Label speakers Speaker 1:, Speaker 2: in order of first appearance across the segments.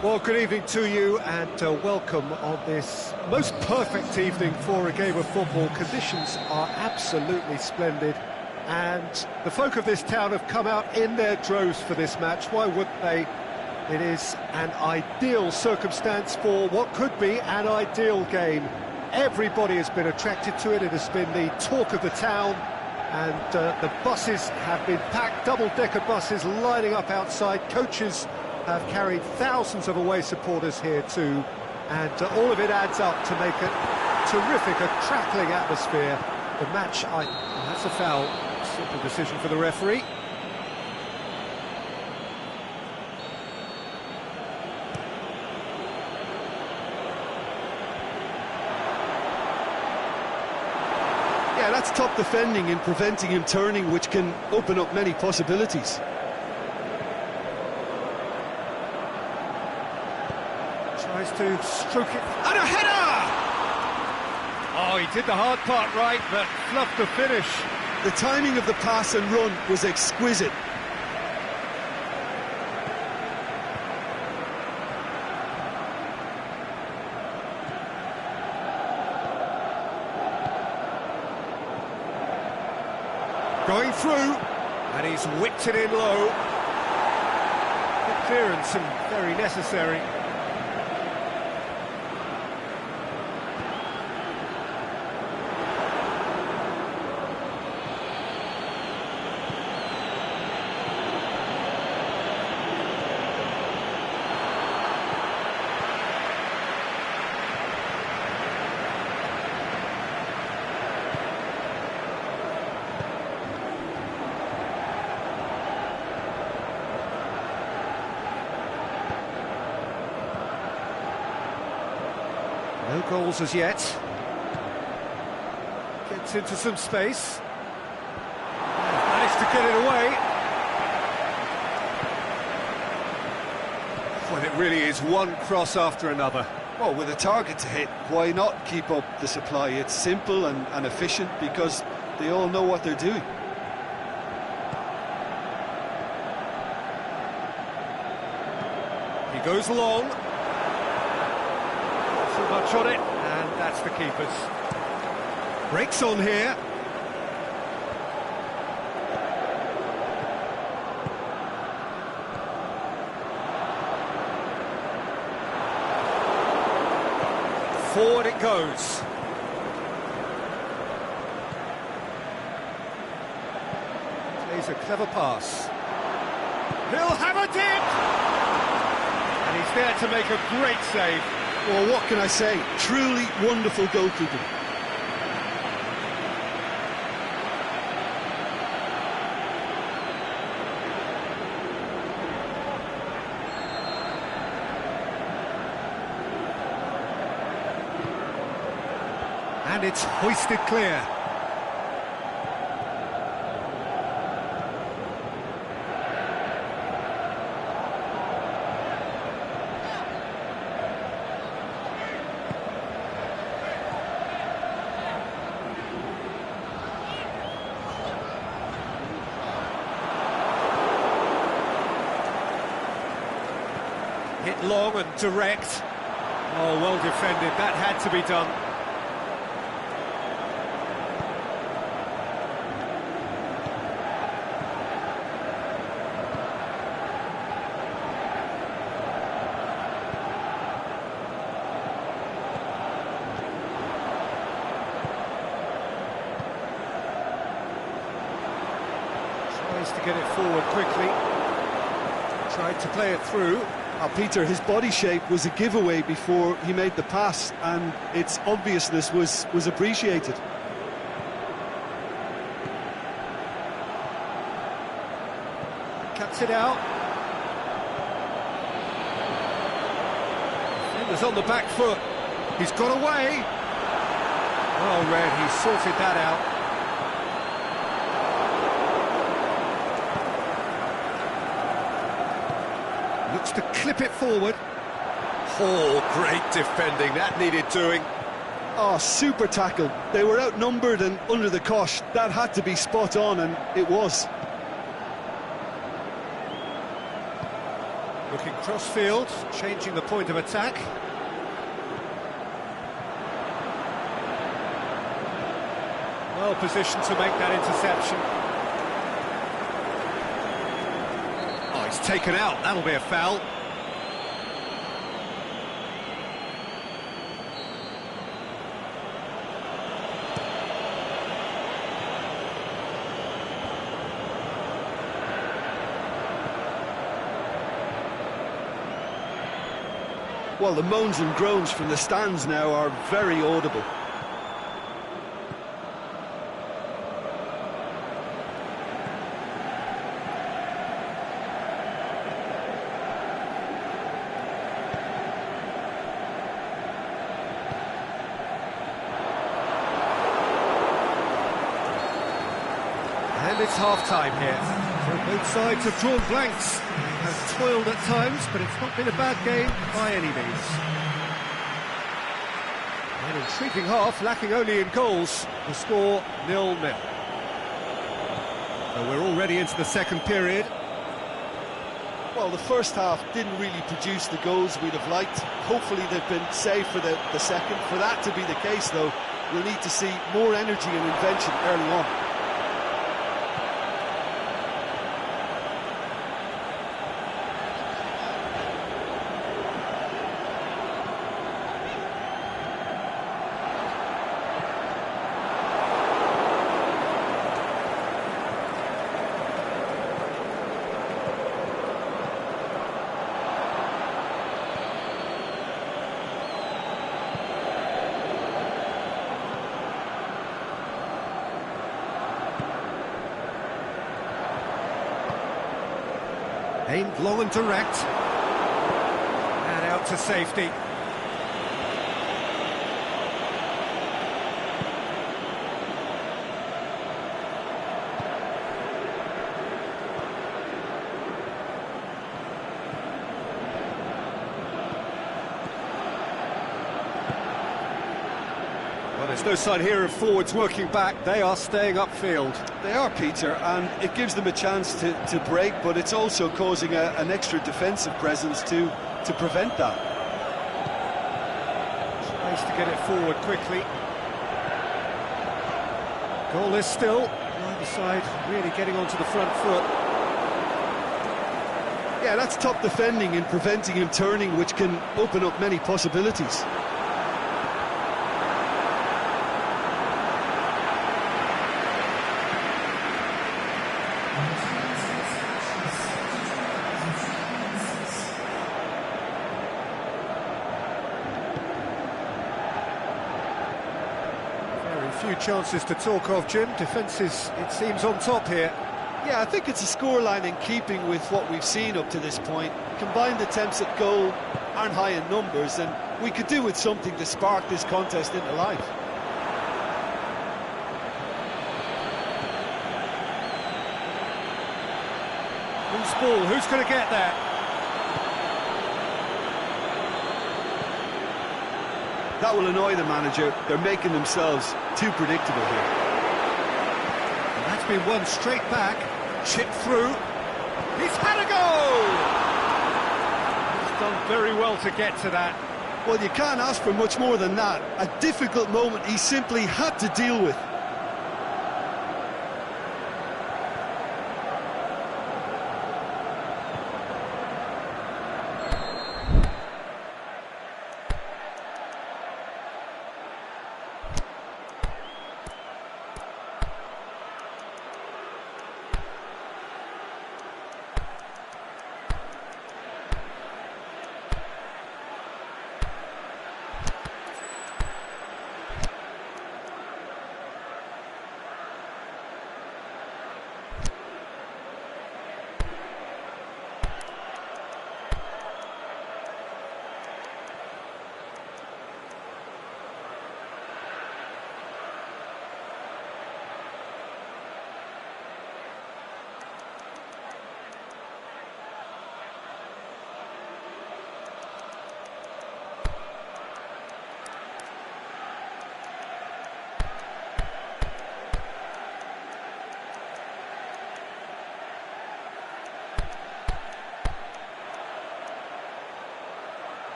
Speaker 1: Well, good evening to you and welcome on this most perfect evening for a game of football. Conditions are absolutely splendid and the folk of this town have come out in their droves for this match. Why wouldn't they? It is an ideal circumstance for what could be an ideal game. Everybody has been attracted to it. It has been the talk of the town and the buses have been packed, double-decker buses lining up outside. Coaches have carried thousands of away supporters here too, and all of it adds up to make a terrific, a crackling atmosphere. The match, that's a foul, simple decision for the referee.
Speaker 2: Yeah, that's top defending and preventing him turning, which can open up many possibilities.
Speaker 1: Tries to stroke it, and a header! Oh, he did the hard part right, but fluffed the finish.
Speaker 2: The timing of the pass and run was exquisite.
Speaker 1: Going through, and he's whipped it in low. Good clearance and very necessary. No goals as yet. Gets into some space. Managed to get it away. Well, it really is one cross after another.
Speaker 2: Well, with a target to hit, why not keep up the supply? It's simple and efficient because they all know what they're doing.
Speaker 1: He goes long. Too much on it, and that's the keeper's. Breaks on here. Forward it goes. Plays a clever pass. He'll have a dip! And he's there to make a great save.
Speaker 2: Well, what can I say? Truly wonderful goalkeeping.
Speaker 1: And it's hoisted clear. Hit long and direct. Oh, well defended. That had to be done. Tries to get it forward quickly. Tried to play it through.
Speaker 2: Peter, his body shape was a giveaway before he made the pass, and its obviousness was appreciated.
Speaker 1: Cuts it out. Defender's on the back foot. He's got away. Well read, he sorted that out. Looks to clip it forward. Oh, great defending. That needed doing.
Speaker 2: Oh, super tackle. They were outnumbered and under the cosh. That had to be spot on, and it was.
Speaker 1: Looking cross-field, changing the point of attack. Well positioned to make that interception. Oh, he's taken out, that'll be a foul.
Speaker 2: Well, the moans and groans from the stands now are very audible.
Speaker 1: And it's half-time here. So both sides have drawn blanks. Has toiled at times, but it's not been a bad game by any means. An intriguing half, lacking only in goals. The score 0-0. So we're already into the second period.
Speaker 2: Well, the first half didn't really produce the goals we'd have liked. Hopefully they've been saved for the second. For that to be the case, though, we'll need to see more energy and invention early on.
Speaker 1: Aimed long and direct. And out to safety. Well, there's no sign here of forwards working back. They are staying upfield.
Speaker 2: They are, Peter, and it gives them a chance to break, but it's also causing an extra defensive presence to prevent that.
Speaker 1: Space to get it forward quickly. Goalless still. Neither side really getting onto the front foot.
Speaker 2: Yeah, that's top defending and preventing him turning, which can open up many possibilities.
Speaker 1: Few chances to talk of, Jim. Defence is, it seems, on top here.
Speaker 2: Yeah, I think it's a scoreline in keeping with what we've seen up to this point. Combined attempts at goal aren't high in numbers, and we could do with something to spark this contest into life.
Speaker 1: Loose ball, who's going to get that?
Speaker 2: That will annoy the manager. They're making themselves too predictable here.
Speaker 1: And that's been won straight back, chipped through. He's had a goal! He's done very well to get to that.
Speaker 2: Well, you can't ask for much more than that. A difficult moment he simply had to deal with.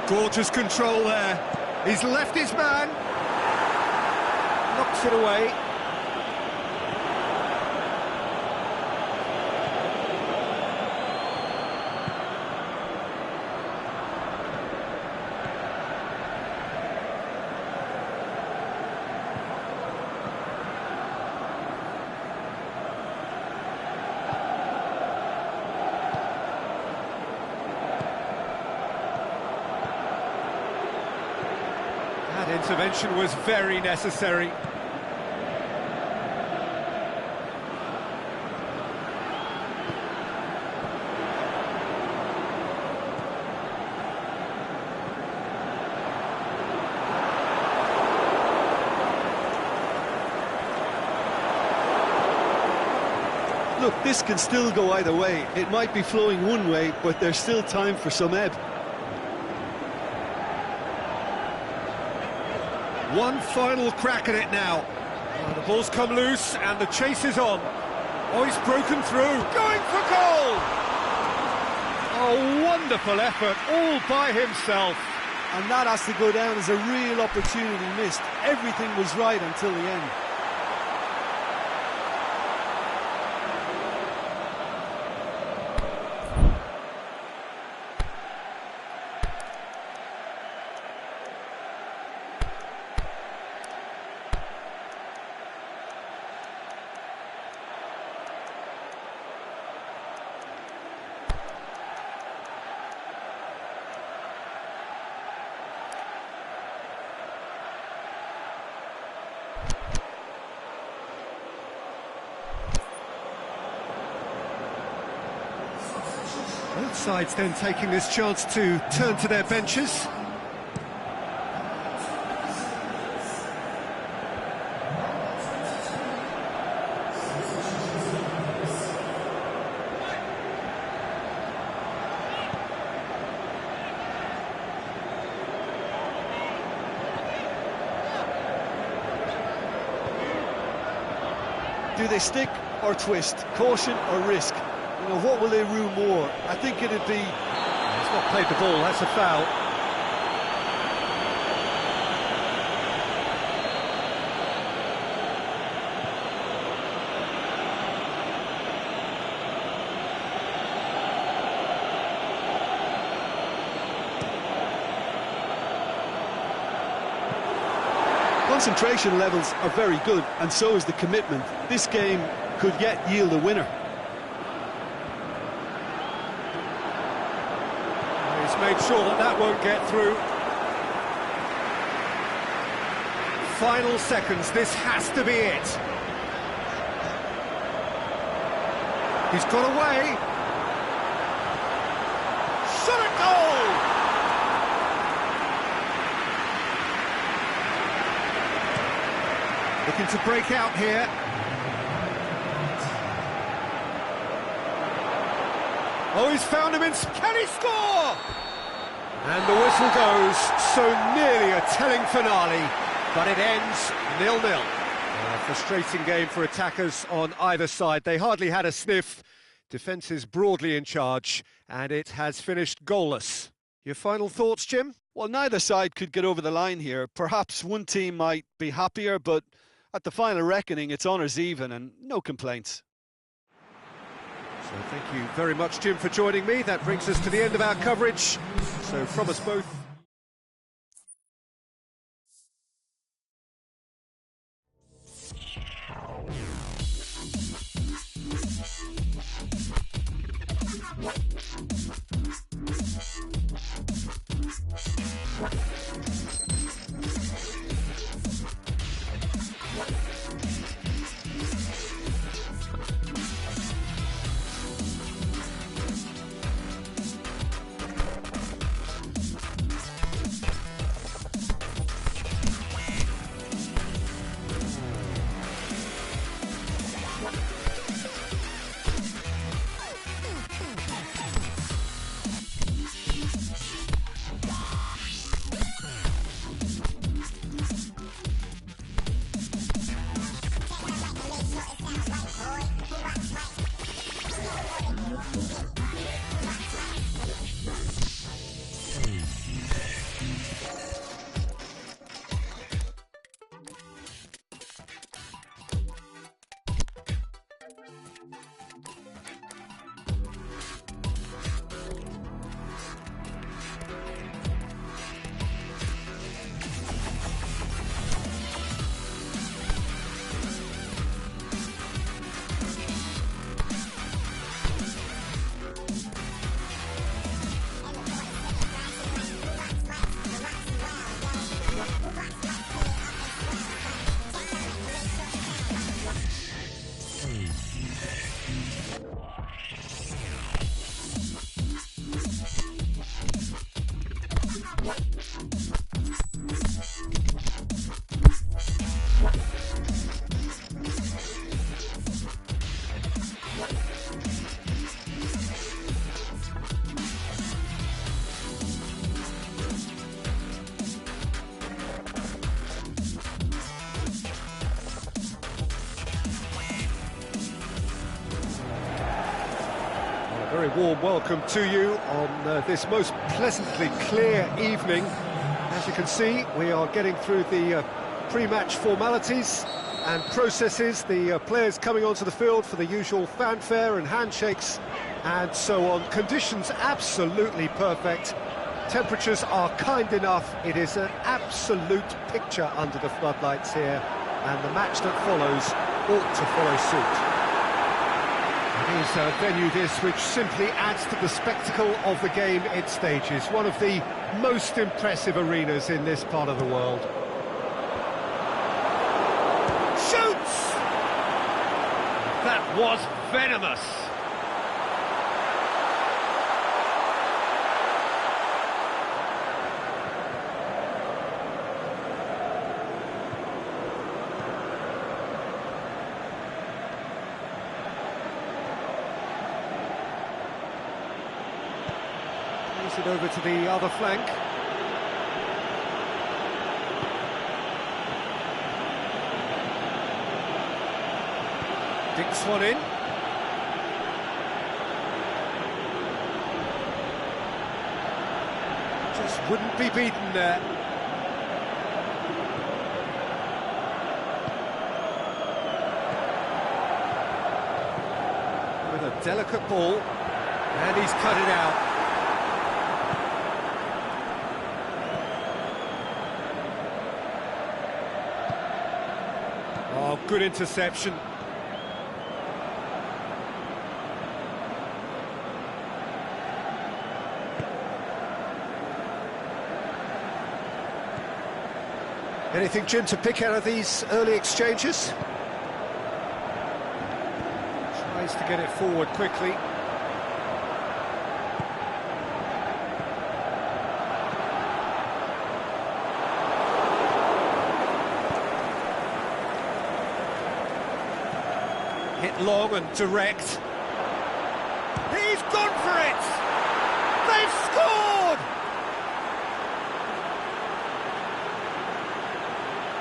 Speaker 1: Gorgeous control there. He's left his man. Knocks it away. That intervention was very necessary.
Speaker 2: Look, this can still go either way. It might be flowing one way, but there's still time for some ebb.
Speaker 1: One final crack at it now. The ball's come loose and the chase is on. Oh, he's broken through, going for goal! A wonderful effort, all by himself.
Speaker 2: And that has to go down as a real opportunity missed. Everything was right until the end.
Speaker 1: Both sides then taking this chance to turn to their benches.
Speaker 2: Do they stick or twist? Caution or risk? You know, what will they rue more? I think it'd be...
Speaker 1: He's not played the ball, that's a foul.
Speaker 2: Concentration levels are very good, and so is the commitment. This game could yet yield a winner.
Speaker 1: He's made sure that that won't get through. Final seconds, this has to be it. He's got away. Shot at goal! Looking to break out here. Oh, he's found him in... Can he score? And the whistle goes, so nearly a telling finale, but it ends 0-0. A frustrating game for attackers on either side. They hardly had a sniff. Defence is broadly in charge, and it has finished goalless. Your final thoughts, Jim?
Speaker 2: Well, neither side could get over the line here. Perhaps one team might be happier, but at the final reckoning, it's honours even and no complaints.
Speaker 1: So thank you very much, Jim, for joining me. That brings us to the end of our coverage. So from us both... A very warm welcome to you on this most pleasantly clear evening. As you can see, we are getting through the pre-match formalities and processes, the players coming onto the field for the usual fanfare and handshakes and so on. Conditions absolutely perfect. Temperatures are kind enough. It is an absolute picture under the floodlights here, and the match that follows ought to follow suit. It is a venue this which simply adds to the spectacle of the game it stages. One of the most impressive arenas in this part of the world.
Speaker 3: Shoots! That was venomous.
Speaker 1: It over to the other flank. Dinks one in. Just wouldn't be beaten there. With a delicate ball, and he's cut it out. Oh, good interception. Anything, Jim, to pick out of these early exchanges? Tries to get it forward quickly. Hit long and direct. He's gone for it! They've scored!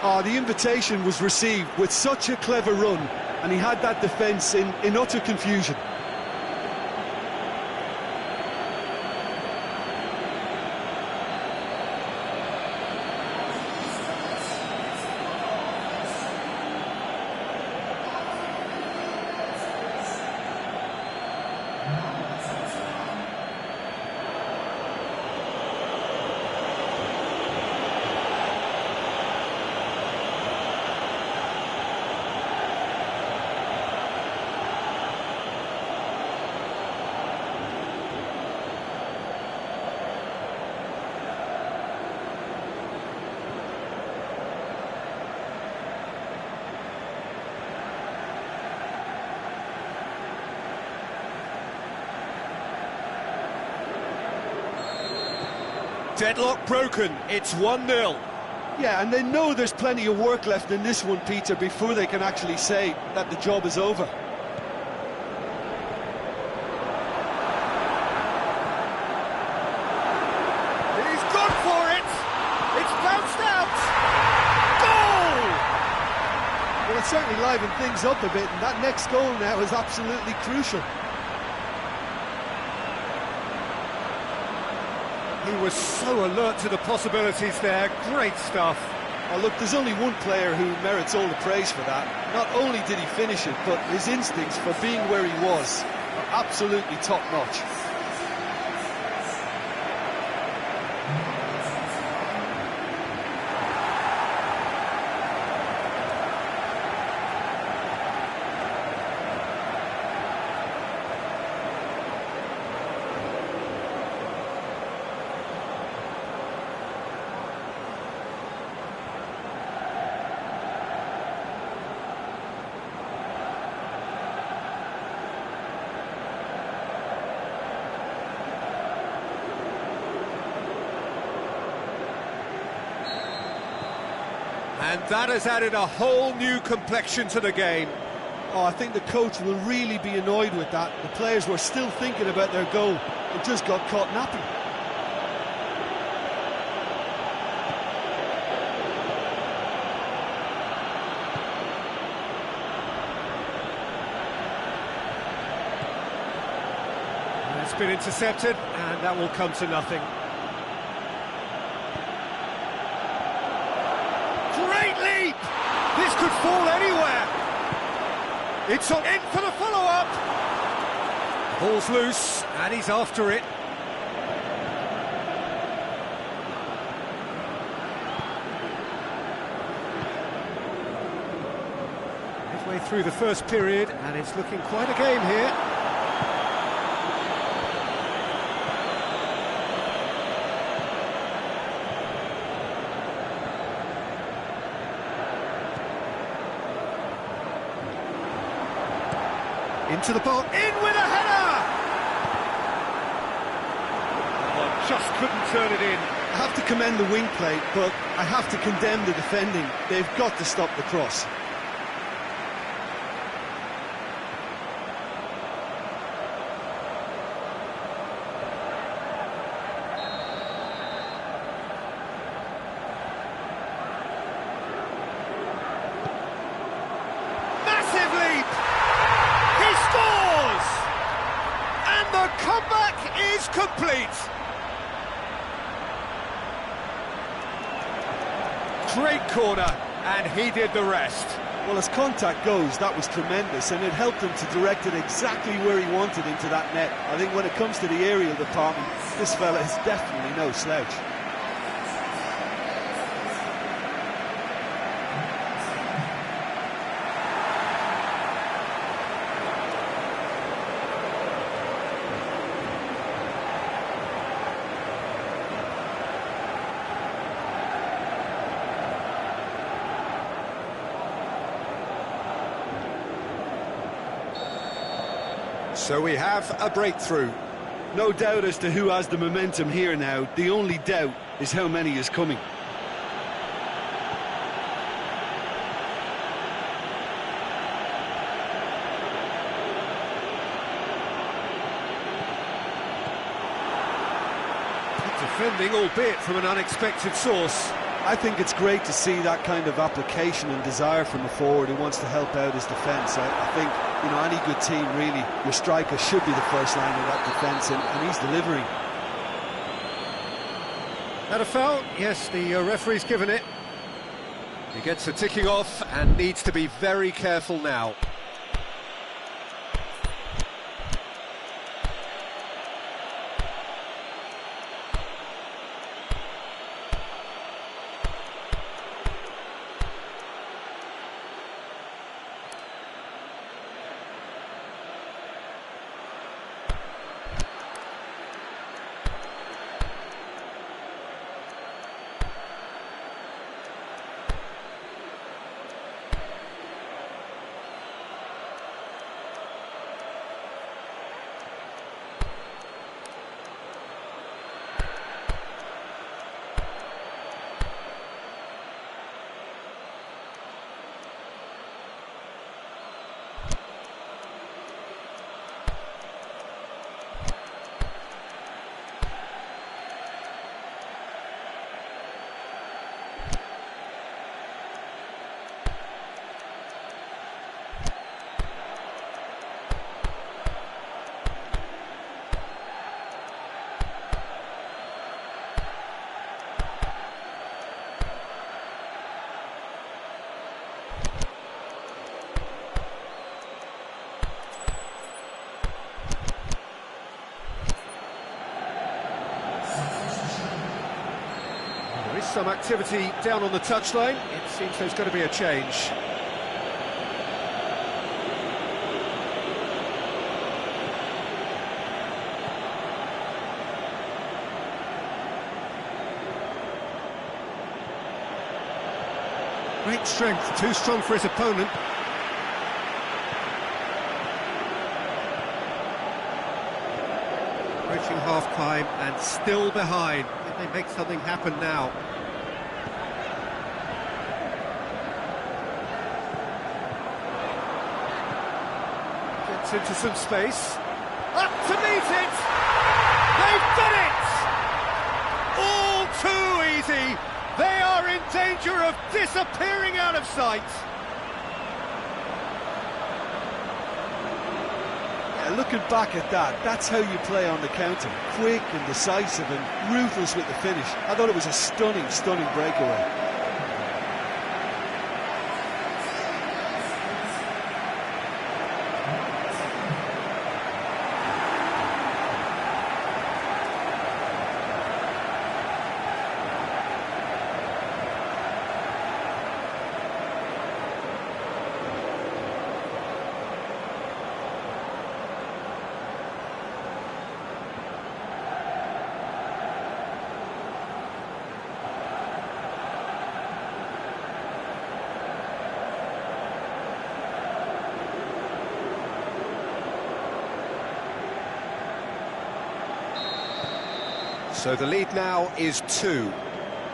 Speaker 2: Oh, the invitation was received with such a clever run, and he had that defence in utter confusion.
Speaker 1: Deadlock broken, it's 1-0.
Speaker 2: Yeah, and they know there's plenty of work left in this one, Peter, before they can actually say that the job is over.
Speaker 1: He's gone for it! It's bounced out! Goal!
Speaker 2: Well, it's certainly livened things up a bit, and that next goal now is absolutely crucial.
Speaker 1: He was so alert to the possibilities there, great stuff.
Speaker 2: Oh, look, there's only one player who merits all the praise for that. Not only did he finish it, but his instincts for being where he was are absolutely top-notch.
Speaker 1: And that has added a whole new complexion to the game.
Speaker 2: Oh, I think the coach will really be annoyed with that. The players were still thinking about their goal and just got caught napping.
Speaker 1: It's been intercepted, and that will come to nothing.
Speaker 3: Great leap!
Speaker 1: This could fall anywhere. It's in for the follow-up. Ball's loose, and he's after it. Midway through the first period, and it's looking quite a game here. Into the ball, in with a header! Oh, just couldn't turn it in.
Speaker 2: I have to commend the wing play, but I have to condemn the defending. They've got to stop the cross.
Speaker 1: Massive leap! He scores! And the comeback is complete! Great corner, and he did the rest.
Speaker 2: Well, as contact goes, that was tremendous, and it helped him to direct it exactly where he wanted into that net. I think when it comes to the aerial department, this fella is definitely no slouch.
Speaker 1: So we have a breakthrough.
Speaker 2: No doubt as to who has the momentum here now. The only doubt is how many is coming.
Speaker 1: Defending, albeit from an unexpected source.
Speaker 2: I think it's great to see that kind of application and desire from a forward who wants to help out his defence. I think, you know, any good team, really, your striker should be the first line of that defence, and he's delivering.
Speaker 1: Had a foul? Yes, the referee's given it. He gets a ticking off and needs to be very careful now. Some activity down on the touchline. It seems there's going to be a change. Great strength, too strong for his opponent. Approaching half-time and still behind. Can they make something happen now? Into some space, up to meet it, they've done it! All too easy, they are in danger of disappearing out of sight.
Speaker 2: Yeah, looking back at that, that's how you play on the counter. Quick and decisive and ruthless with the finish. I thought it was a stunning, stunning breakaway.
Speaker 1: So the lead now is 2.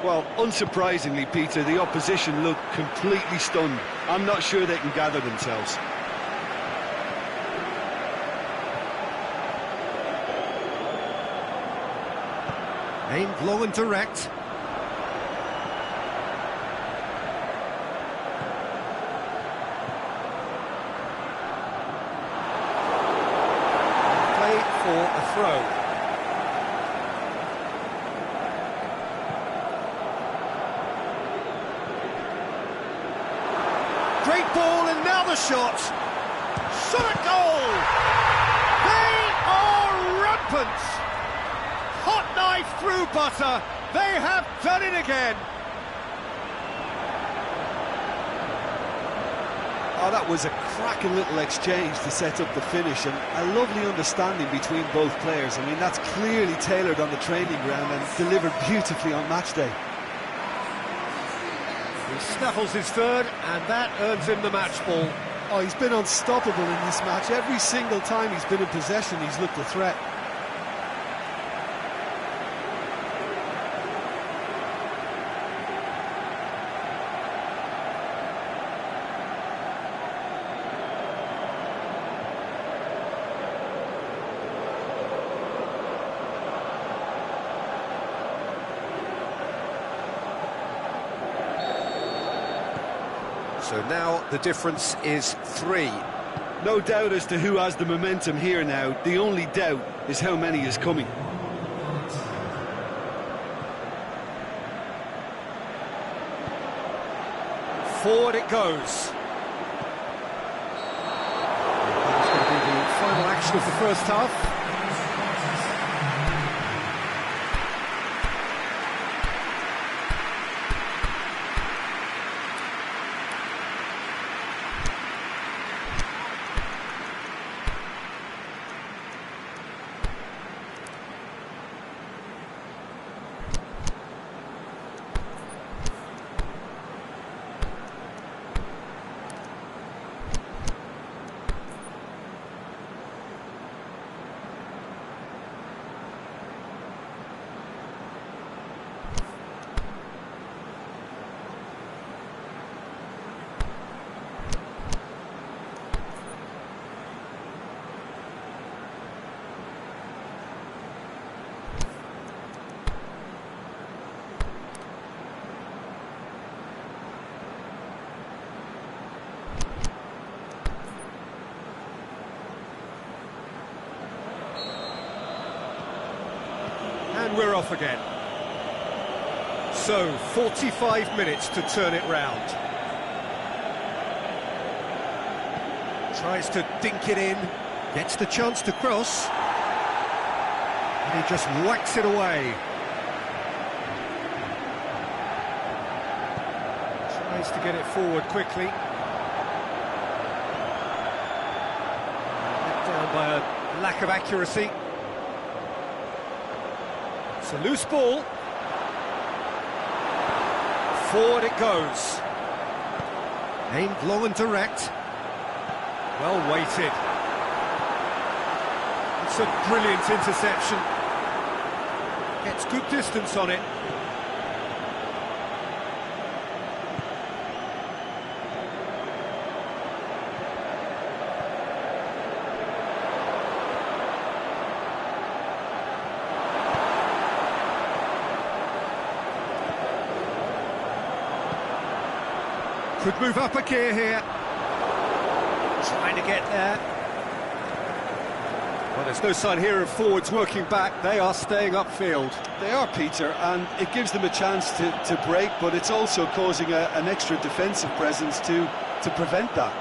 Speaker 2: Well, unsurprisingly, Peter, the opposition look completely stunned. I'm not sure they can gather themselves.
Speaker 1: Aimed low and direct. Play for a throw. Great ball, and now the shot. Shot at goal! They are rampant! Hot knife through butter. They have done it again.
Speaker 2: Oh, that was a cracking little exchange to set up the finish, and a lovely understanding between both players. I mean, that's clearly tailored on the training ground and delivered beautifully on match day.
Speaker 1: He snaffles his third, and that earns him the match ball.
Speaker 2: Oh, he's been unstoppable in this match. Every single time he's been in possession, he's looked a threat.
Speaker 1: So now the difference is 3.
Speaker 2: No doubt as to who has the momentum here now. The only doubt is how many is coming.
Speaker 1: Forward it goes. That's going to be the final action of the first half. And we're off again. So, 45 minutes to turn it round. Tries to dink it in, gets the chance to cross, and he just whacks it away. Tries to get it forward quickly. Let down by a lack of accuracy. It's a loose ball. Forward it goes. Aimed long and direct. Well weighted. It's a brilliant interception. Gets good distance on it. Could move up a gear here. Trying to get there. Well, there's no sign here of forwards working back. They are staying upfield.
Speaker 2: They are, Peter, and it gives them a chance to break, but it's also causing an extra defensive presence to prevent that.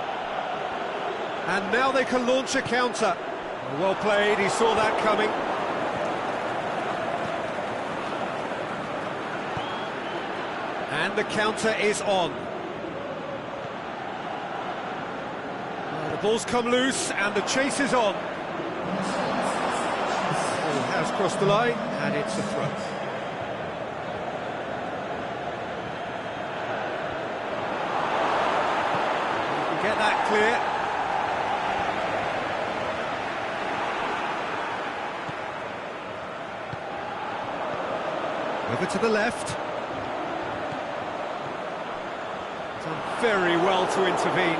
Speaker 1: And now they can launch a counter. Well played, he saw that coming. And the counter is on. Well, the ball's come loose and the chase is on. Ball has crossed the line and it's a throw. You can get that clear. Over to the left. Done very well to intervene.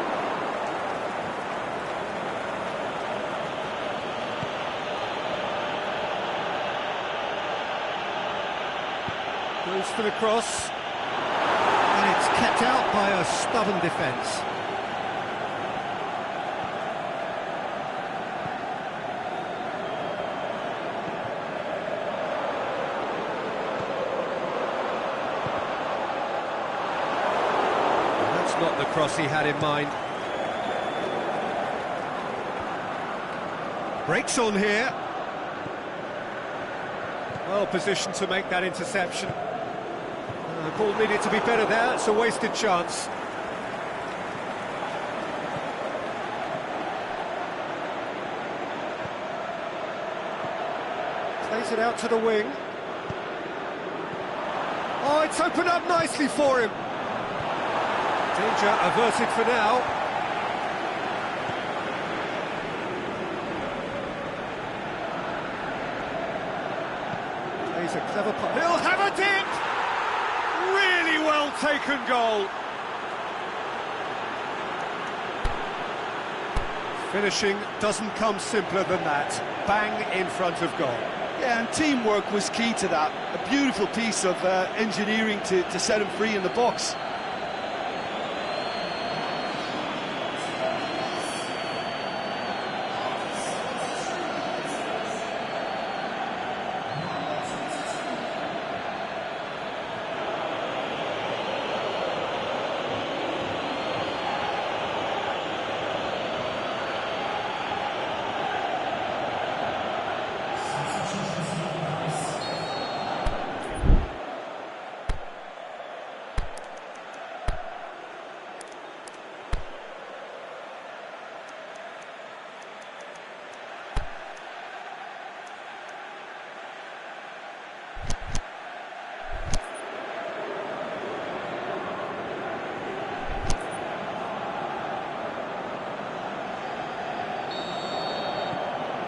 Speaker 1: Goes for the cross. And it's kept out by a stubborn defence. Not the cross he had in mind. Breaks on here. Well positioned to make that interception. The ball needed to be better there, it's a wasted chance. Plays it out to the wing. Oh, it's opened up nicely for him. Danger averted for now. Plays a clever punt. He'll have a dip! Really well taken goal. Finishing doesn't come simpler than that. Bang in front of goal.
Speaker 2: Yeah, and teamwork was key to that. A beautiful piece of engineering to set him free in the box.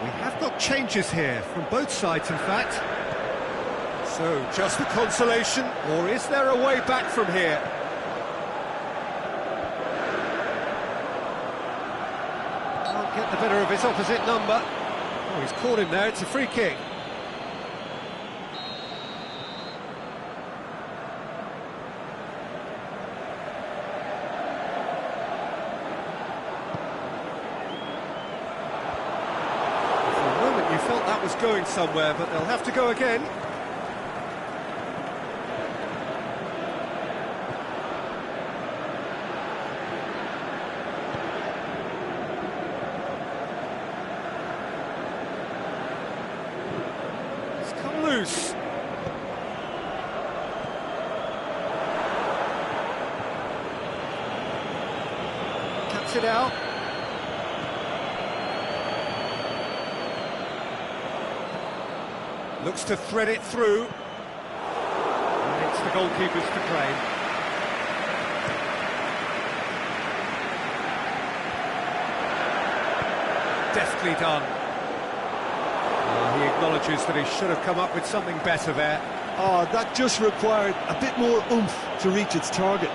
Speaker 1: We have got changes here, from both sides in fact. So, just the consolation, or is there a way back from here? Can't get the better of his opposite number. Oh, he's caught him there, it's a free kick. That was going somewhere, but they'll have to go again. It's come loose. Cuts it out. Looks to thread it through. And it's the goalkeepers to claim. Deftly done. He acknowledges that he should have come up with something better there.
Speaker 2: Oh, that just required a bit more oomph to reach its target.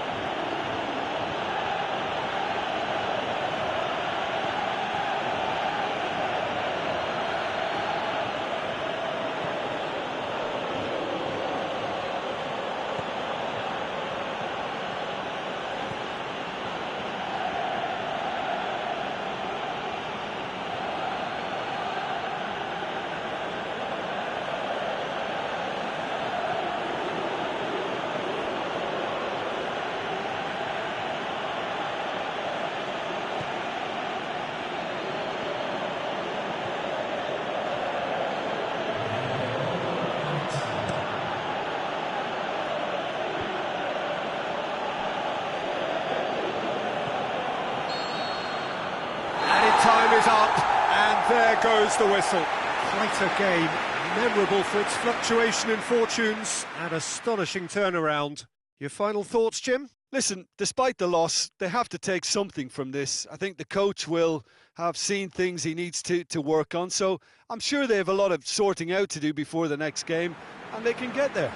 Speaker 1: time is up, and there goes the whistle. Quite a game, memorable for its fluctuation in fortunes, and astonishing turnaround. Your final thoughts, Jim?
Speaker 2: Listen, despite the loss, they have to take something from this. I think the coach will have seen things he needs to work on, so I'm sure they have a lot of sorting out to do before the next game, and they can get there.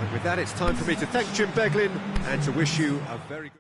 Speaker 1: And with that, it's time for me to thank Jim Beglin and to wish you a very good...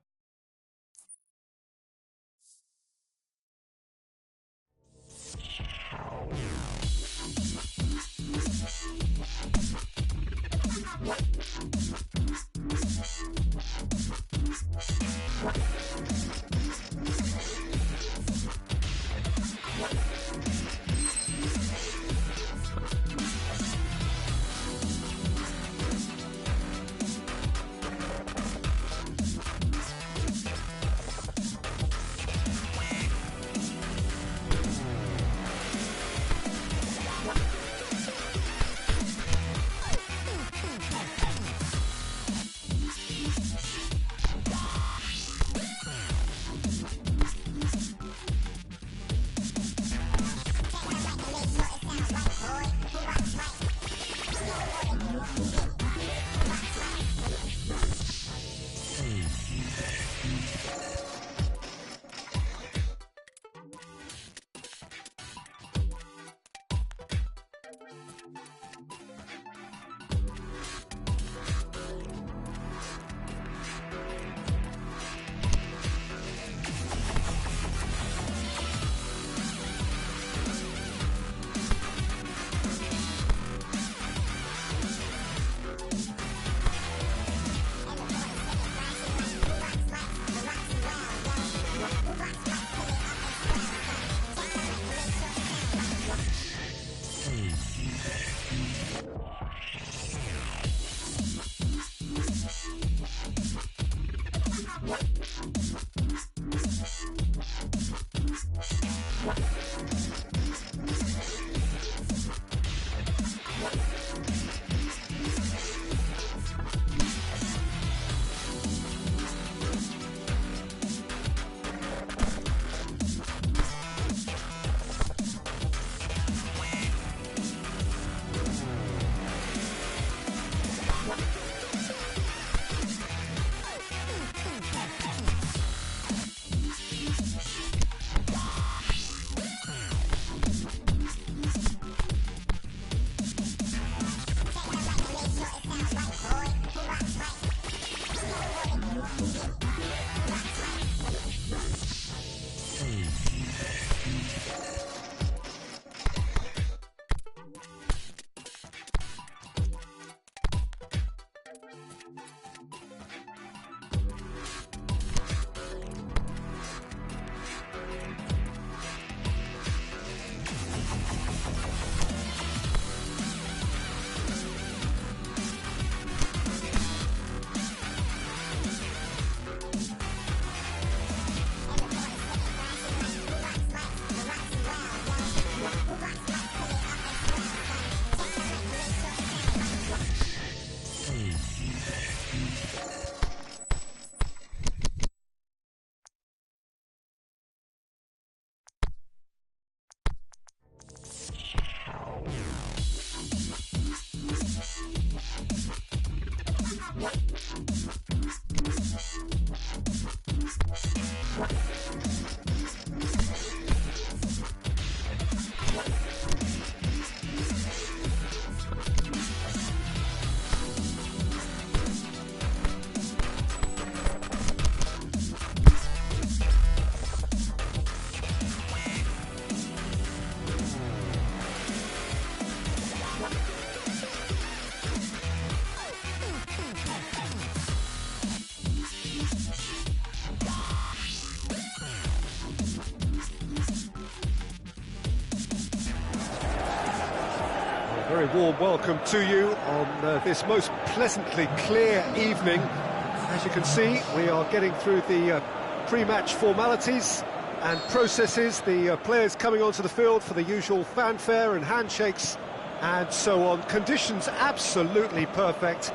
Speaker 1: Very warm welcome to you on this most pleasantly clear evening. As you can see, we are getting through the pre-match formalities and processes, the players coming onto the field for the usual fanfare and handshakes and so on. Conditions absolutely perfect.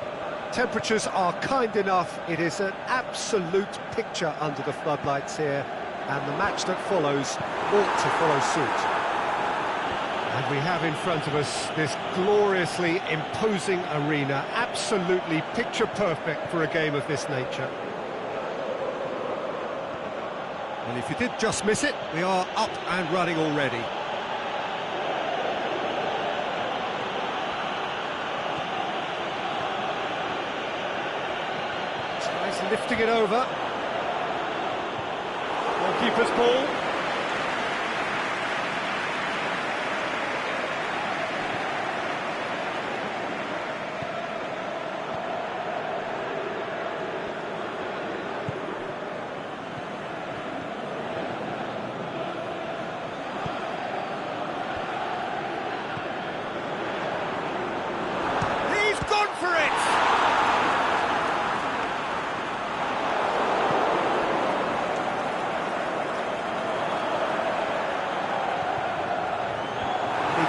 Speaker 1: Temperatures are kind enough. It is an absolute picture under the floodlights here. and the match that follows ought to follow suit. And we have in front of us this gloriously imposing arena, absolutely picture perfect for a game of this nature. And if you did just miss it, we are up and running already. Tries lifting it over. Goalkeeper's ball.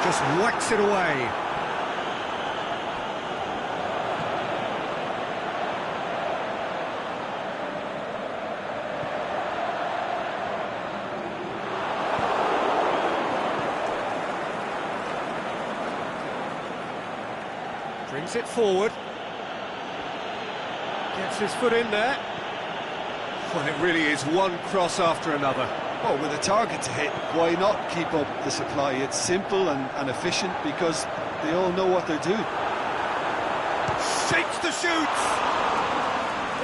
Speaker 1: Just whacks it away. Brings it forward. Gets his foot in there. Well, it really is one cross after another.
Speaker 2: Well, with a target to hit, why not keep up the supply? It's simple and efficient because they all know what they're doing.
Speaker 1: Shakes the shoots!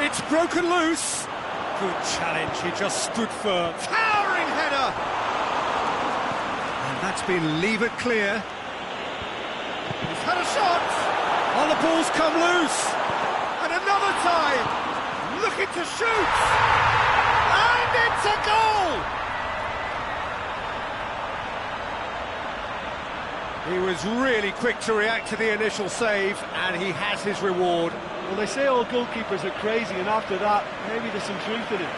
Speaker 1: It's broken loose! Good challenge, he just stood firm. Towering header! And that's been levered clear. He's had a shot! Oh, the ball's come loose! And another time! Looking to shoot! And it's a goal! He was really quick to react to the initial save, and he has his reward.
Speaker 2: Well, they say all goalkeepers are crazy, and after that, maybe there's some truth in it.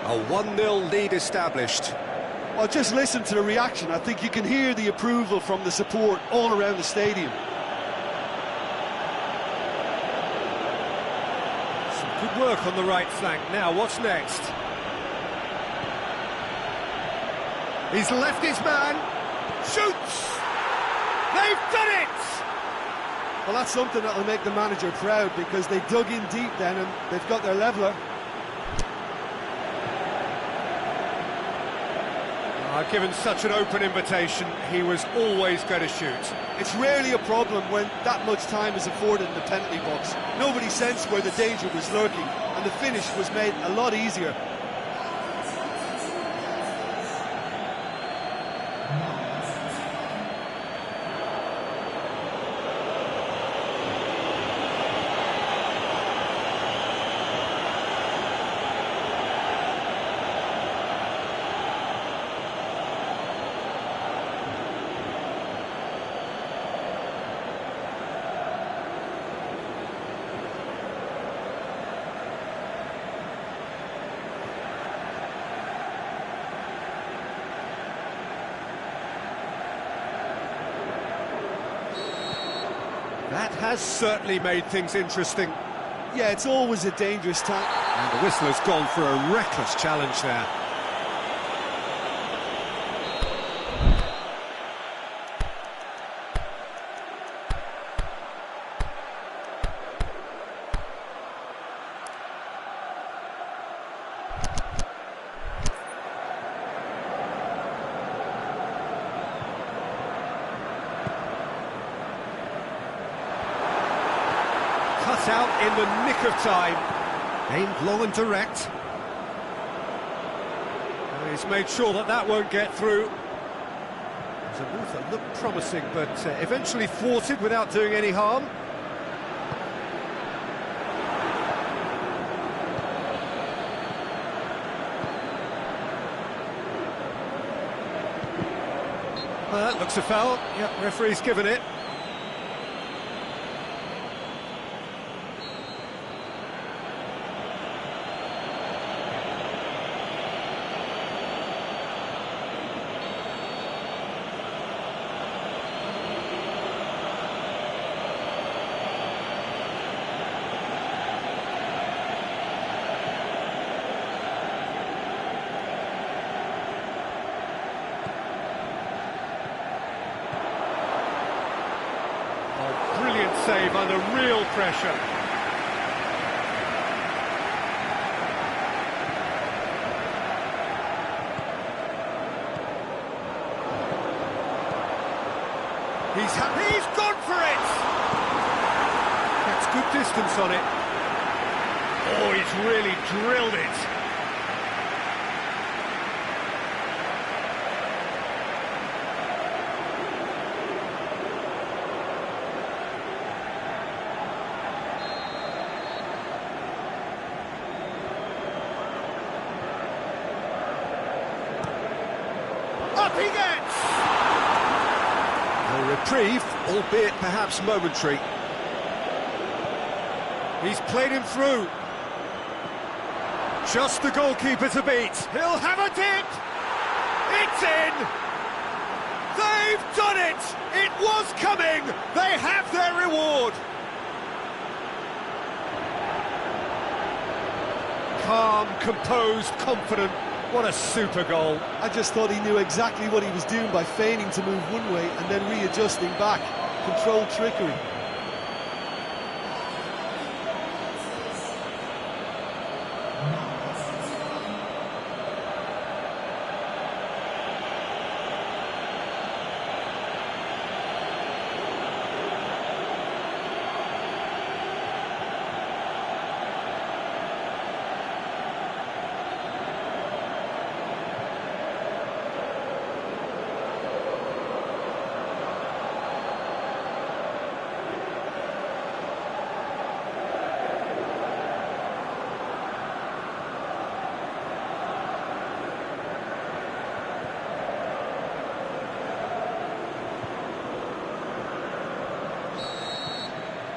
Speaker 1: A 1-0 lead established.
Speaker 2: Well, just listen to the reaction. I think you can hear the approval from the support all around the stadium.
Speaker 1: Some good work on the right flank. Now, what's next? He's left his man. Shoots! They've done it!
Speaker 2: Well, that's something that'll make the manager proud because they dug in deep then and they've got their leveller.
Speaker 1: Given such an open invitation, he was always going to shoot.
Speaker 2: It's rarely a problem when that much time is afforded in the penalty box. Nobody sensed where the danger was lurking, and the finish was made a lot easier.
Speaker 1: That has certainly made things interesting.
Speaker 2: Yeah, it's always a dangerous time.
Speaker 1: And the whistler's gone for a reckless challenge there. Cut out in the nick of time. Aimed long and direct. He's made sure that that won't get through. The move that looked promising, but eventually thwarted without doing any harm. Well, that looks a foul. Yep, referee's given it. Brilliant save under real pressure. He's gone for it! That's good distance on it. Oh, he's really drilled it. Up he gets! A reprieve, albeit perhaps momentary. He's played him through. Just the goalkeeper to beat. He'll have it in! It's in! They've done it! It was coming! They have their reward! Calm, composed, confident. What a super goal.
Speaker 2: I just thought he knew exactly what he was doing by feigning to move one way and then readjusting back. Controlled trickery.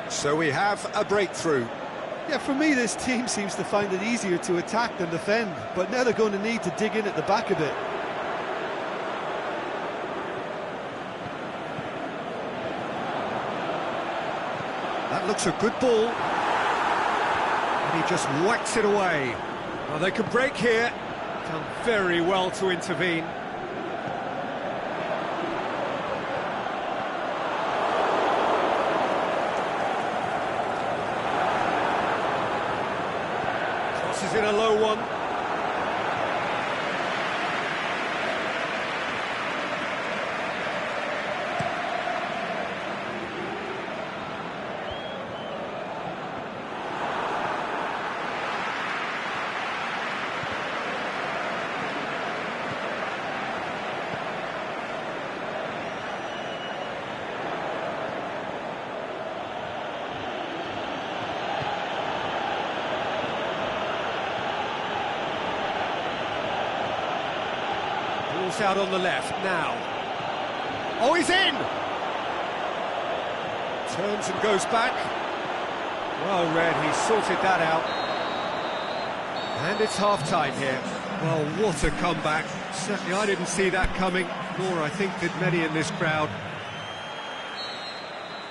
Speaker 1: So we have a breakthrough.
Speaker 2: Yeah, for me, this team seems to find it easier to attack than defend, but now they're going to need to dig in at the back a bit.
Speaker 1: That looks a good ball. And he just whacks it away. Well, they could break here. Done very well to intervene. Crosses in a low one. Ball's out on the left now. Oh, he's in! Turns and goes back. Well read, he sorted that out. And it's half-time here. Well, what a comeback. Certainly I didn't see that coming, nor I think did many in this crowd.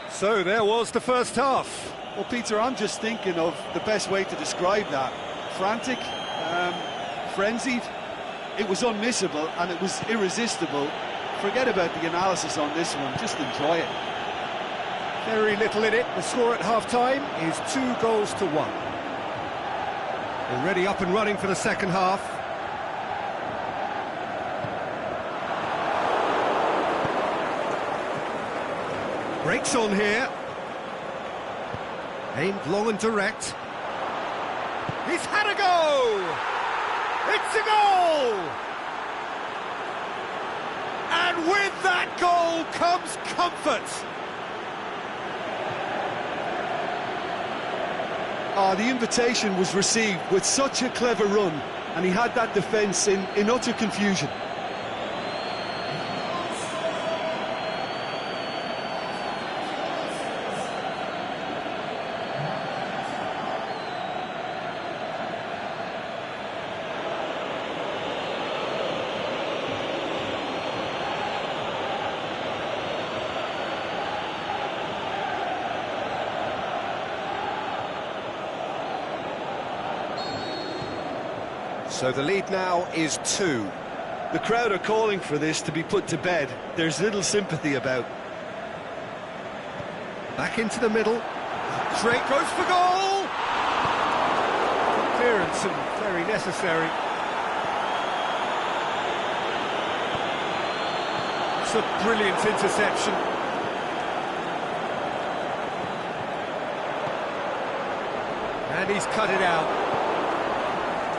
Speaker 1: So there was the first half.
Speaker 2: Well, Peter, I'm just thinking of the best way to describe that. Frantic, frenzied. It was unmissable and it was irresistible. Forget about the analysis on this one, just enjoy it.
Speaker 1: Very little in it. The score at half-time is 2-1. Already up and running for the second half. Breaks on here. Aimed long and direct. He's had a go! It's a goal! And with that goal comes comfort.
Speaker 2: The invitation was received with such a clever run, and he had that defence in utter confusion.
Speaker 1: So the lead now is 2.
Speaker 2: The crowd are calling for this to be put to bed. There's little sympathy about.
Speaker 1: Back into the middle. Drake goes for goal! Clearance and very necessary. It's a brilliant interception. And he's cut it out.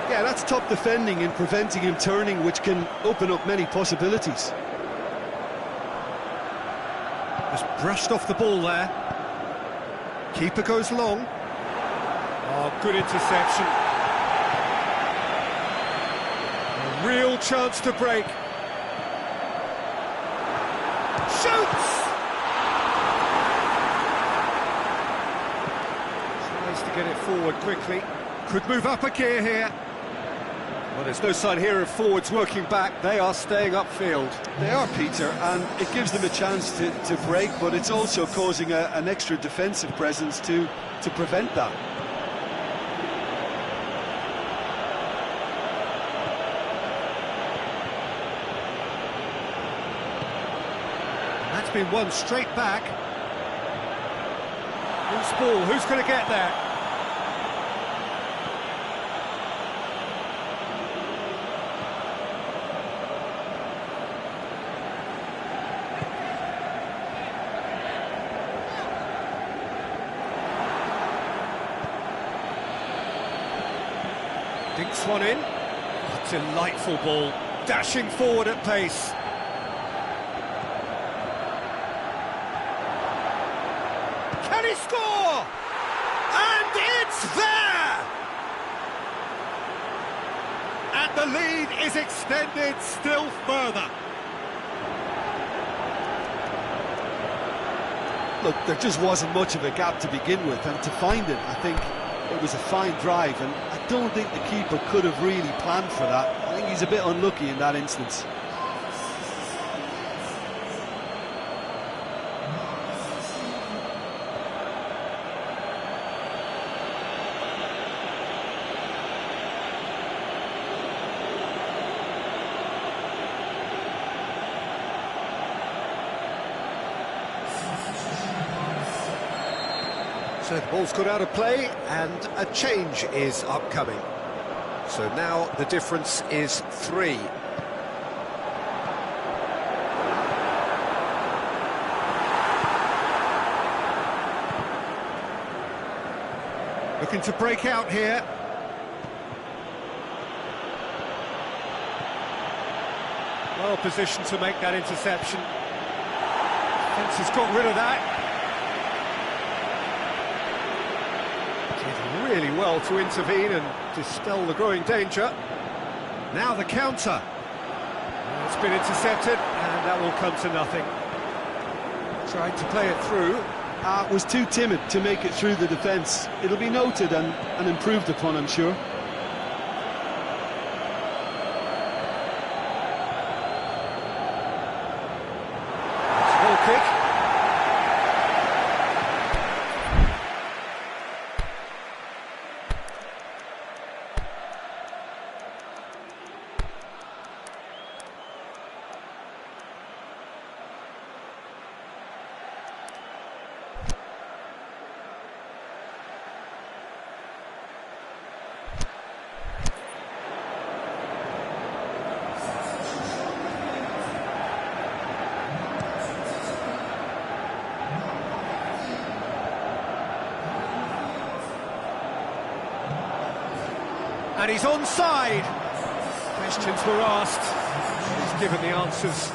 Speaker 2: Yeah, that's top defending and preventing him turning, which can open up many possibilities.
Speaker 1: Just brushed off the ball there. Keeper goes long. Oh, good interception. A real chance to break. Shoots! Tries to get it forward quickly. Could move up a gear here. Well, there's no sign here of forwards working back. They are staying upfield.
Speaker 2: They are, Peter, and it gives them a chance to break, but it's also causing an extra defensive presence to prevent that.
Speaker 1: That's been won straight back. Loose ball, who's going to get there? Dinks one in. Oh, delightful ball. Dashing forward at pace. Can he score? And it's there! And the lead is extended still further.
Speaker 2: Look, there just wasn't much of a gap to begin with, and to find it, I think it was a fine drive, and I don't think the keeper could have really planned for that. I think he's a bit unlucky in that instance.
Speaker 1: So the ball's got out of play and a change is upcoming. So now the difference is 3. Looking to break out here. Well positioned to make that interception. Fence has got rid of that. Did really well to intervene and dispel the growing danger. Now the counter. It's been intercepted and that will come to nothing. Tried to play it through.
Speaker 2: Was too timid to make it through the defence. It'll be noted and improved upon, I'm sure.
Speaker 1: Goal kick. And he's onside. Questions were asked. He's given the answers.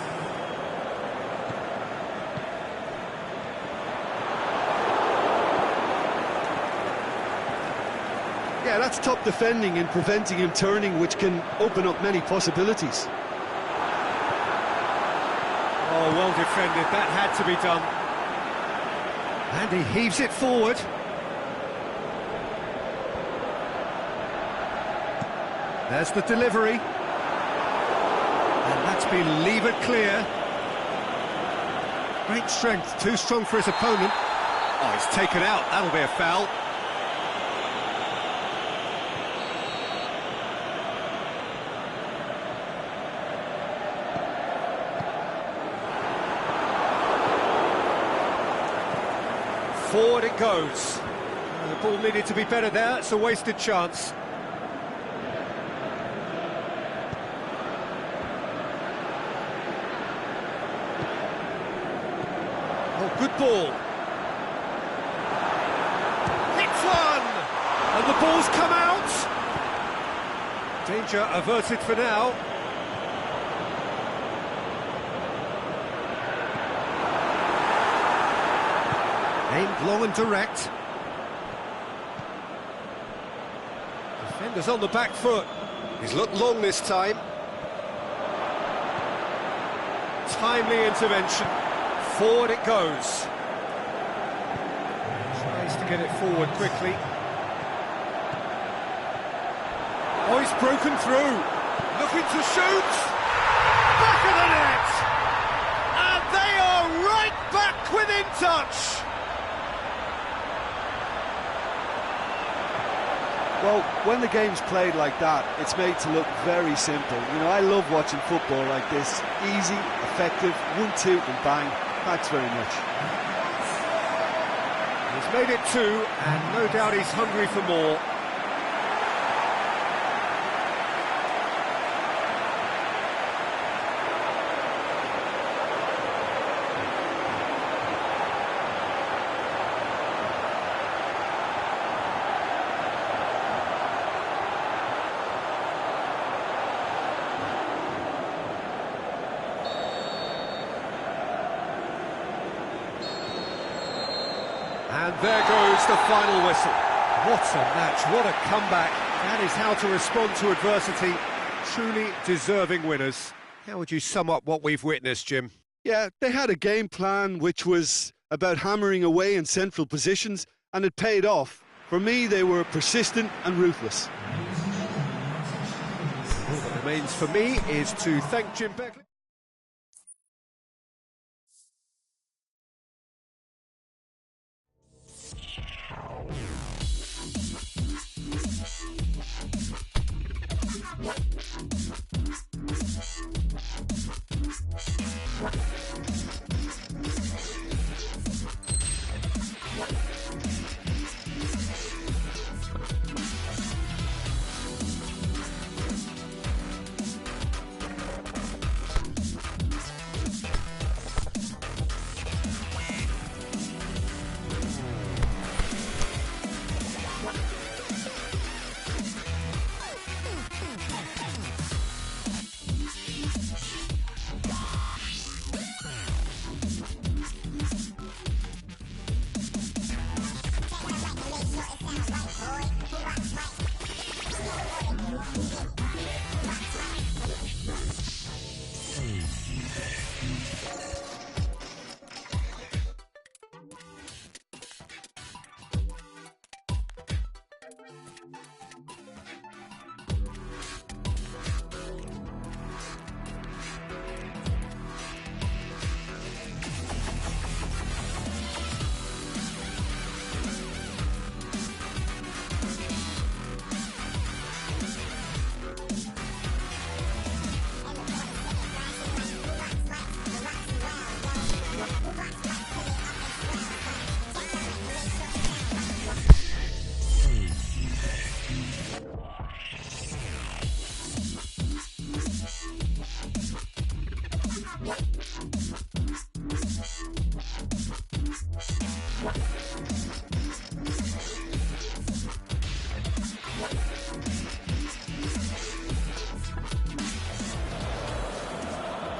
Speaker 2: Yeah, that's top defending and preventing him turning, which can open up many possibilities.
Speaker 1: Oh, well defended. That had to be done. And he heaves it forward. There's the delivery. And that's been levered clear. Great strength, too strong for his opponent. Oh, he's taken out. That'll be a foul. Forward it goes. The ball needed to be better there. It's a wasted chance. Oh, good ball. Hits one! And the ball's come out. Danger averted for now. Aimed long and direct. Defender's on the back foot. He's looked long this time. Timely intervention. Forward it goes. Tries to get it forward quickly. Oh, he's broken through. Looking to shoot. Back of the net. And they are right back within touch.
Speaker 2: Well, when the game's played like that, it's made to look very simple. You know, I love watching football like this. Easy, effective, 1-2 and bang. Thanks very much.
Speaker 1: He's made it 2, and no doubt he's hungry for more. And there goes the final whistle. What a match, what a comeback. That is how to respond to adversity. Truly deserving winners. How would you sum up what we've witnessed, Jim?
Speaker 2: Yeah, they had a game plan which was about hammering away in central positions, and it paid off. For me, they were persistent and ruthless.
Speaker 1: All that remains for me is to thank Jim Beckley.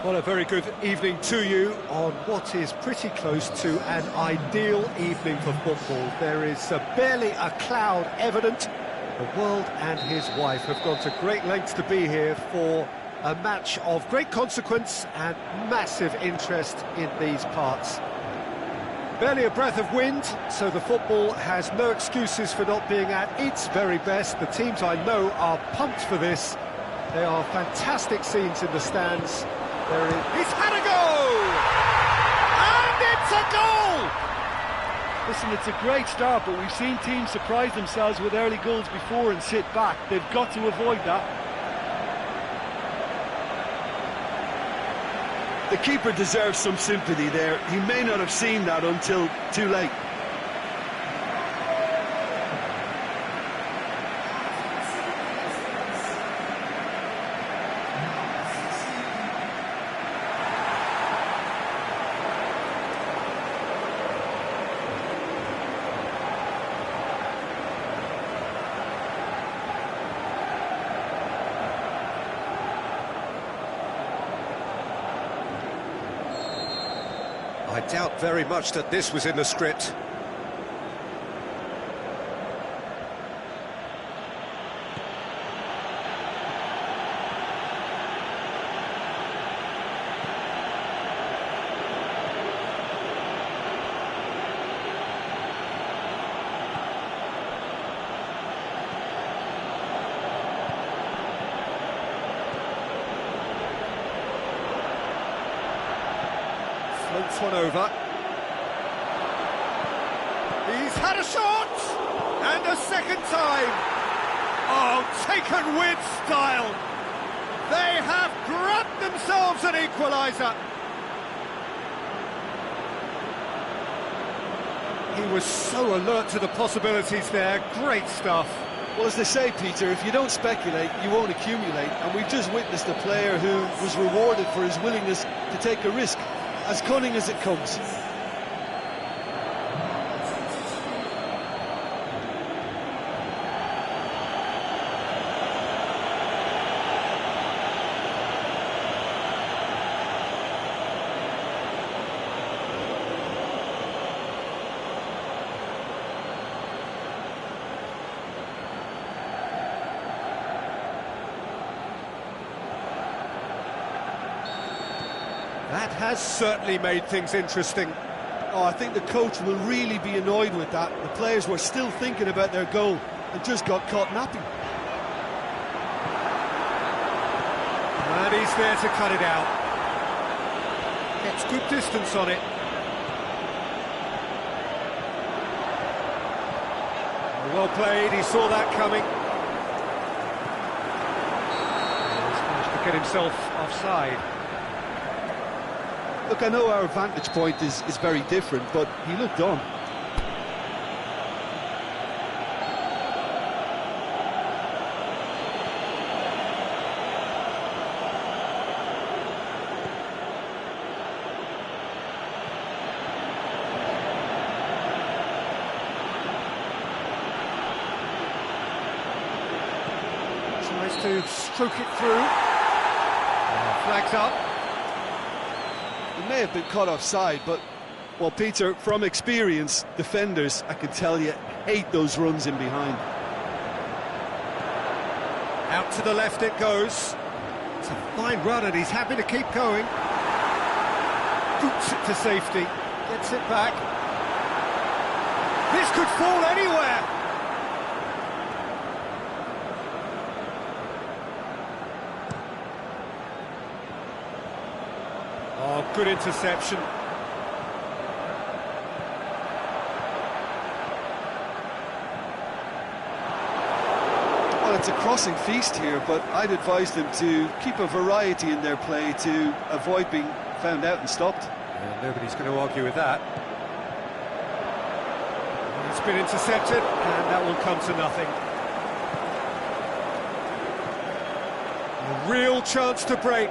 Speaker 1: Well, a very good evening to you on what is pretty close to an ideal evening for football. There is barely a cloud evident. The world and his wife have gone to great lengths to be here for a match of great consequence and massive interest in these parts. Barely a breath of wind, so the football has no excuses for not being at its very best. The teams I know are pumped for this. There are fantastic scenes in the stands. He's had a goal! And it's a goal!
Speaker 4: Listen, it's a great start, but we've seen teams surprise themselves with early goals before and sit back. They've got to avoid that.
Speaker 2: The keeper deserves some sympathy there. He may not have seen that until too late.
Speaker 1: I doubt very much that this was in the script. Floats one over. He's had a shot! And a second time! Oh, taken with style! They have grabbed themselves an equaliser! He was so alert to the possibilities there. Great stuff.
Speaker 2: Well, as they say, Peter, if you don't speculate, you won't accumulate. And we've just witnessed a player who was rewarded for his willingness to take a risk. As cunning as it comes.
Speaker 1: That has certainly made things interesting.
Speaker 2: Oh, I think the coach will really be annoyed with that. The players were still thinking about their goal and just got caught napping.
Speaker 1: And he's there to cut it out. Gets good distance on it. Well played, he saw that coming. He's managed to get himself offside.
Speaker 2: Look, I know our vantage point is very different, but he looked on.
Speaker 1: Tries to stroke it through. Flags up.
Speaker 2: He may have been caught offside, but, well, Peter, from experience, defenders, I can tell you, hate those runs in behind.
Speaker 1: Out to the left it goes. It's a fine run and he's happy to keep going. Boots it to safety. Gets it back. This could fall anywhere. Oh, good interception.
Speaker 2: Well, it's a crossing feast here, but I'd advise them to keep a variety in their play to avoid being found out and stopped.
Speaker 1: Yeah, nobody's going to argue with that. It's been intercepted, and that will come to nothing. A real chance to break.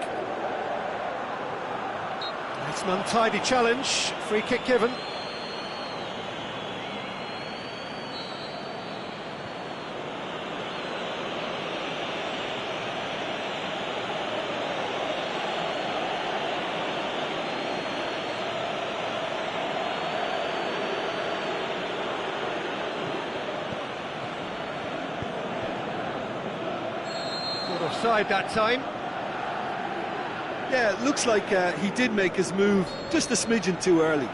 Speaker 1: It's an untidy challenge, free kick given. offside that time.
Speaker 2: Yeah, it looks like he did make his move just a smidgen too early.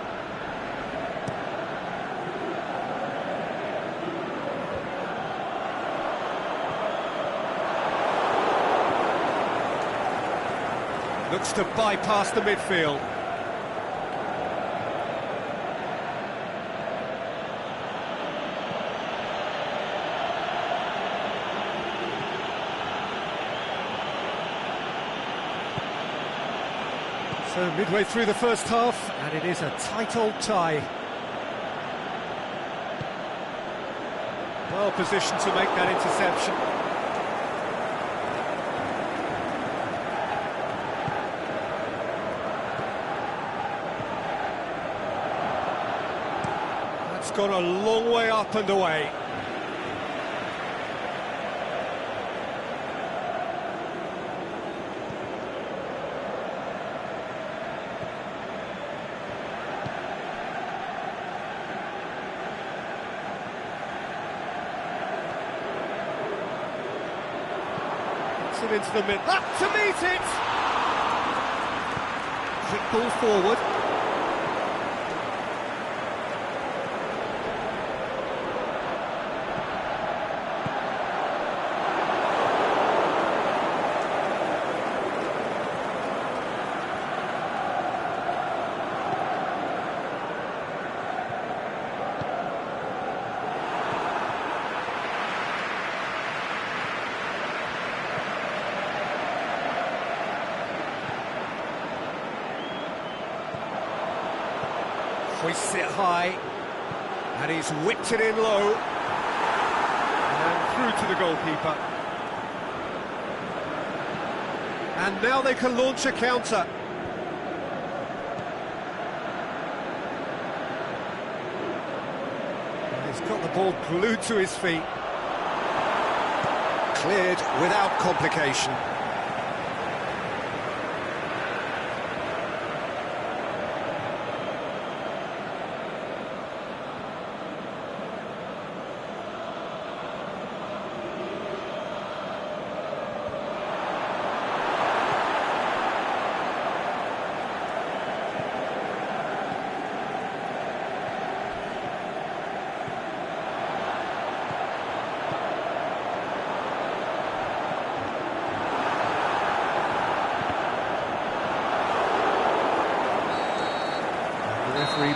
Speaker 1: Looks to bypass the midfield. So midway through the first half, and it is a tight old tie. Well positioned to make that interception. That's gone a long way up and away. It into the mid, up to meet it! Quick ball forward. Hoists it high, and he's whipped it in low, and through to the goalkeeper. And now they can launch a counter. And he's got the ball glued to his feet. Cleared without complication.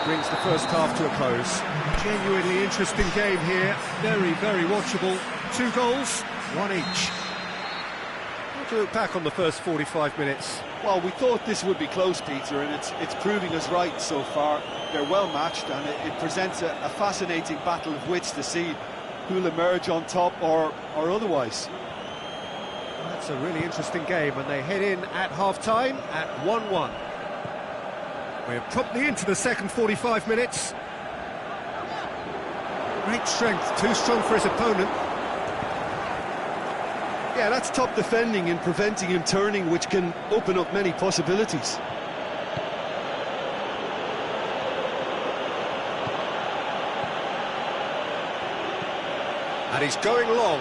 Speaker 1: Brings the first half to a close. Genuinely interesting game here. Very, very watchable. 2 goals, 1 each. How do you look back on the first 45 minutes?
Speaker 2: Well, we thought this would be close, Peter, and it's proving us right so far. They're well matched, and it presents a fascinating battle of wits to see who'll emerge on top or otherwise.
Speaker 1: That's a really interesting game, and they head in at half-time at 1-1. We're promptly into the second 45 minutes. Great strength, too strong for his opponent.
Speaker 2: Yeah, that's top defending and preventing him turning, which can open up many possibilities.
Speaker 1: And he's going long.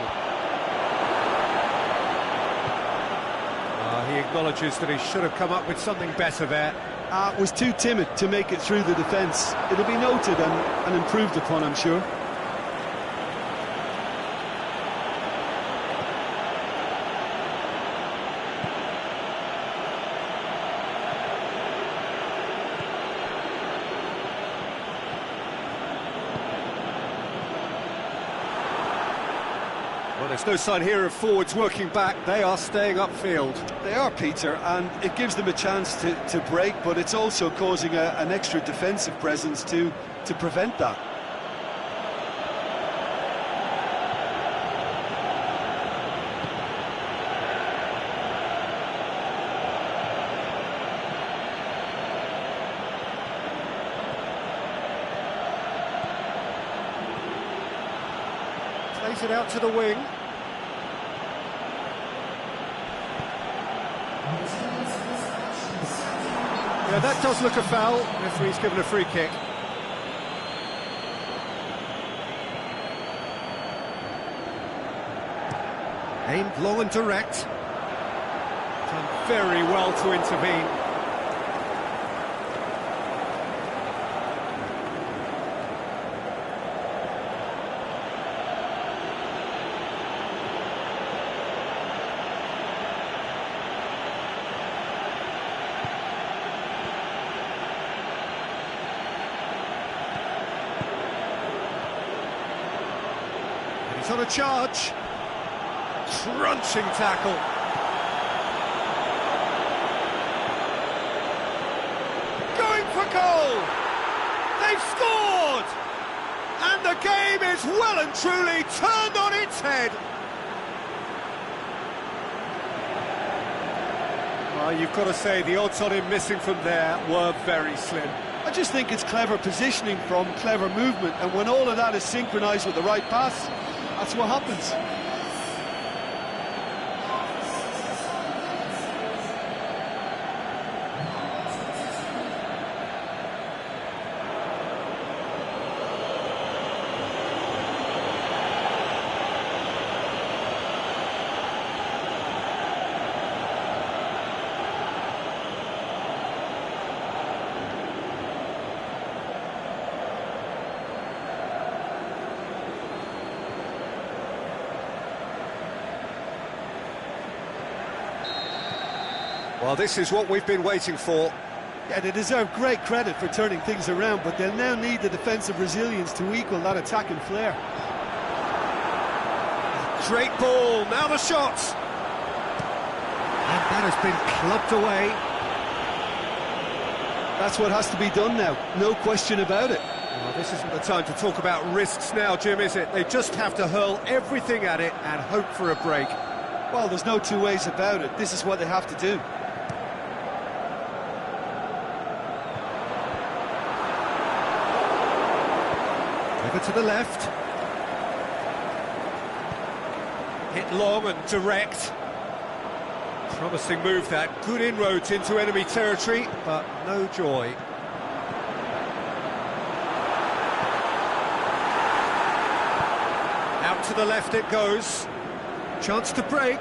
Speaker 1: He acknowledges that he should have come up with something better there.
Speaker 2: Was too timid to make it through the defence. It'll be noted and improved upon, I'm sure.
Speaker 1: Well, there's no sign here of forwards working back. They are staying upfield.
Speaker 2: They are, Peter, and it gives them a chance to break, but it's also causing an extra defensive presence to prevent that.
Speaker 1: Plays it out to the wing. Yeah, that does look a foul. Referee's given a free kick. Aimed long and direct. very well to intervene. He's on a charge. Crunching tackle.
Speaker 3: Going for goal! They've scored! And the game is well and truly turned on its head.
Speaker 1: Well, you've got to say the odds on him missing from there were very slim.
Speaker 2: I just think it's clever positioning from clever movement, and when all of that is synchronised with the right pass, that's what happens.
Speaker 1: Well, this is what we've been waiting for.
Speaker 2: Yeah, they deserve great credit for turning things around, but they'll now need the defensive resilience to equal that attacking flair.
Speaker 1: Great ball, now the shot! And that has been clubbed away.
Speaker 2: That's what has to be done now, no question about it.
Speaker 1: Well, this isn't the time to talk about risks now, Jim, is it? They just have to hurl everything at it and hope for a break.
Speaker 2: Well, there's no two ways about it. This is what they have to do.
Speaker 1: Over to the left. Hit long and direct. Promising move that. Good inroads into enemy territory, but no joy. Out to the left it goes. Chance to break.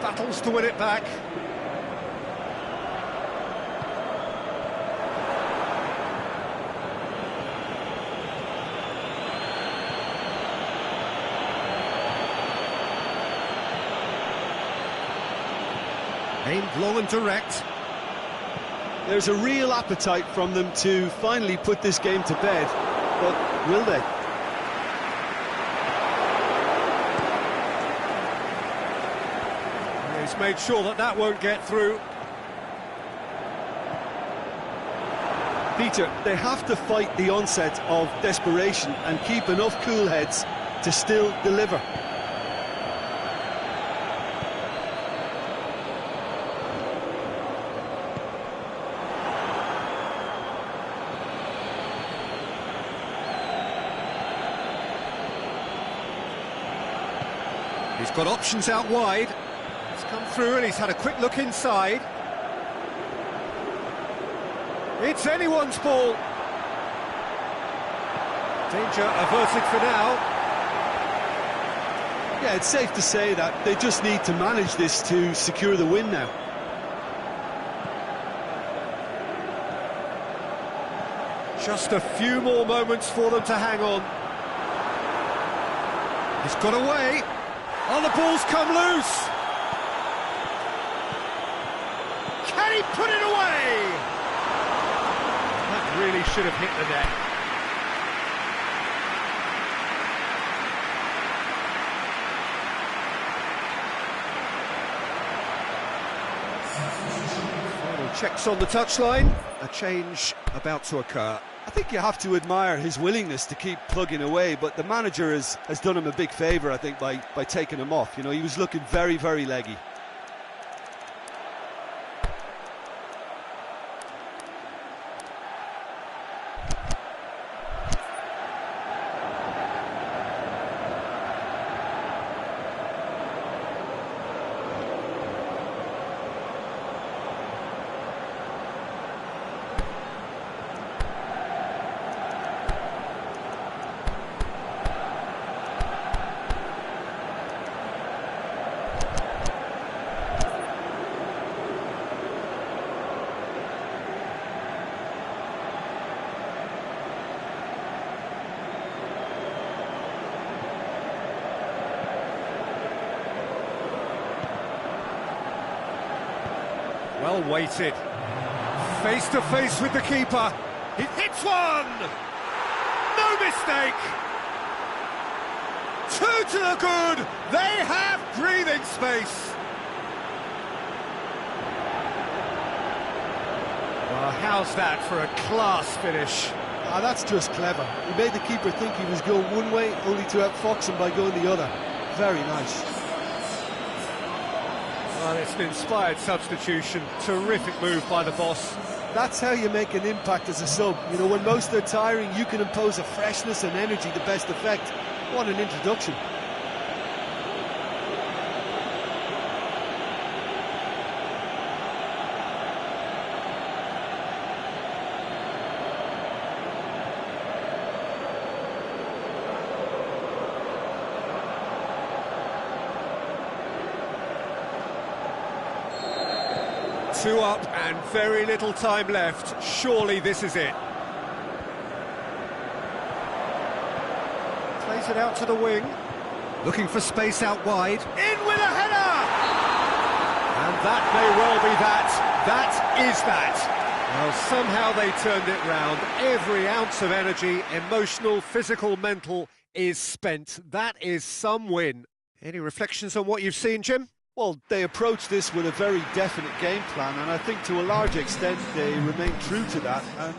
Speaker 1: Battles to win it back. Aimed long and direct.
Speaker 2: There's a real appetite from them to finally put this game to bed, but will they?
Speaker 1: He's made sure that that won't get through.
Speaker 2: Peter, they have to fight the onset of desperation and keep enough cool heads to still deliver.
Speaker 1: He's got options out wide. He's come through and he's had a quick look inside. It's anyone's ball. Danger averted for now.
Speaker 2: Yeah, it's safe to say that they just need to manage this to secure the win now.
Speaker 1: Just a few more moments for them to hang on. He's got away. Oh, the ball's come loose. Can he put it away? That really should have hit the net. Final checks on the touchline. A change about to occur.
Speaker 2: I think you have to admire his willingness to keep plugging away, but the manager has done him a big favour, I think, by taking him off. You know, he was looking very, very leggy.
Speaker 1: Well weighted. Face to face with the keeper.
Speaker 3: He hits one! No mistake! Two to the good! They have breathing space!
Speaker 1: Well, how's that for a class finish?
Speaker 2: Ah, that's just clever. He made the keeper think he was going one way, only to outfox him by going the other. Very nice.
Speaker 1: Well, it's an inspired substitution. Terrific move by the boss.
Speaker 2: That's how you make an impact as a sub. You know, when most are tiring, you can impose a freshness and energy to best effect. What an introduction.
Speaker 1: Two up and very little time left. Surely this is it. Plays it out to the wing. Looking for space out wide.
Speaker 3: In with a header!
Speaker 1: And that may well be that. That is that. Well, somehow they turned it round. Every ounce of energy, emotional, physical, mental, is spent. That is some win. Any reflections on what you've seen, Jim?
Speaker 2: Well, they approached this with a very definite game plan, and I think to a large extent they remain true to that. And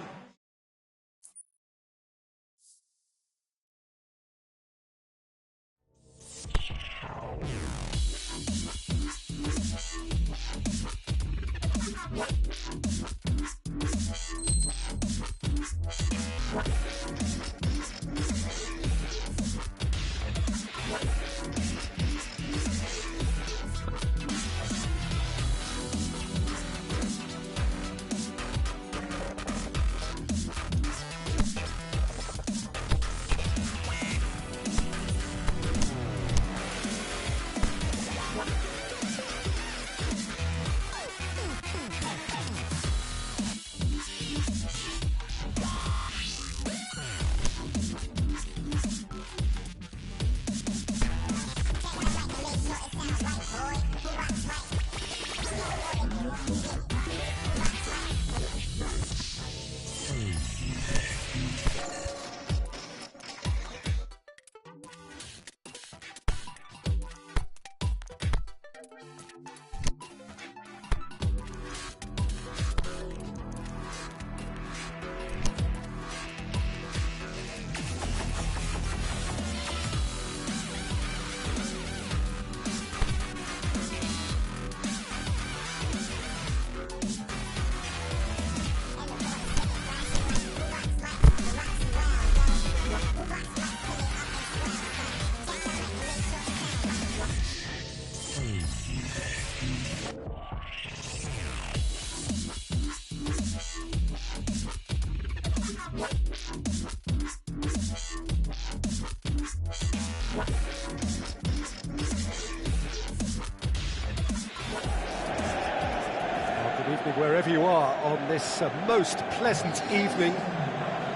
Speaker 1: wherever you are on this most pleasant evening.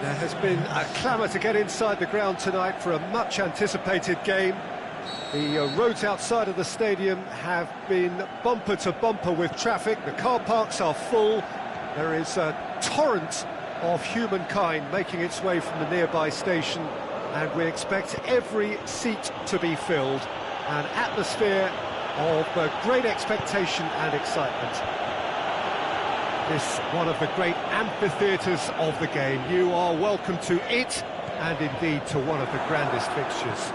Speaker 1: There has been a clamour to get inside the ground tonight for a much anticipated game. The roads outside of the stadium have been bumper to bumper with traffic. The car parks are full. There is a torrent of humankind making its way from the nearby station, and we expect every seat to be filled. An atmosphere of great expectation and excitement. This one of the great amphitheatres of the game. You are welcome to it, and indeed to one of the grandest fixtures.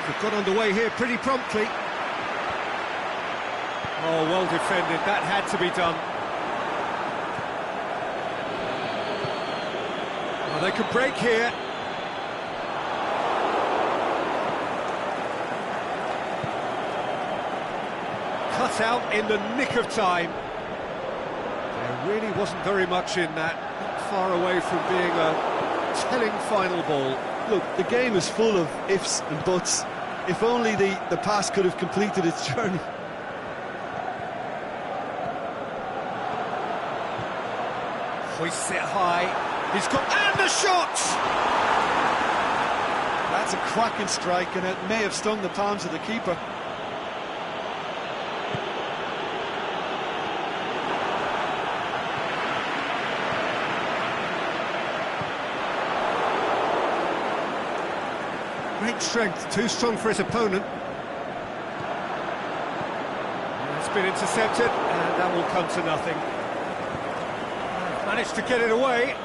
Speaker 1: We've got underway here pretty promptly. Oh, well defended. That had to be done. Well, they could break here. Cut out in the nick of time. There really wasn't very much in that. Not far away from being a telling final ball.
Speaker 2: look, the game is full of ifs and buts. If only the pass could have completed its journey.
Speaker 1: Hoists it high. He's got... and the shot!
Speaker 2: That's a cracking strike, and it may have stung the palms of the keeper.
Speaker 1: great strength, too strong for his opponent. It's been intercepted, and that will come to nothing. Managed to get it away.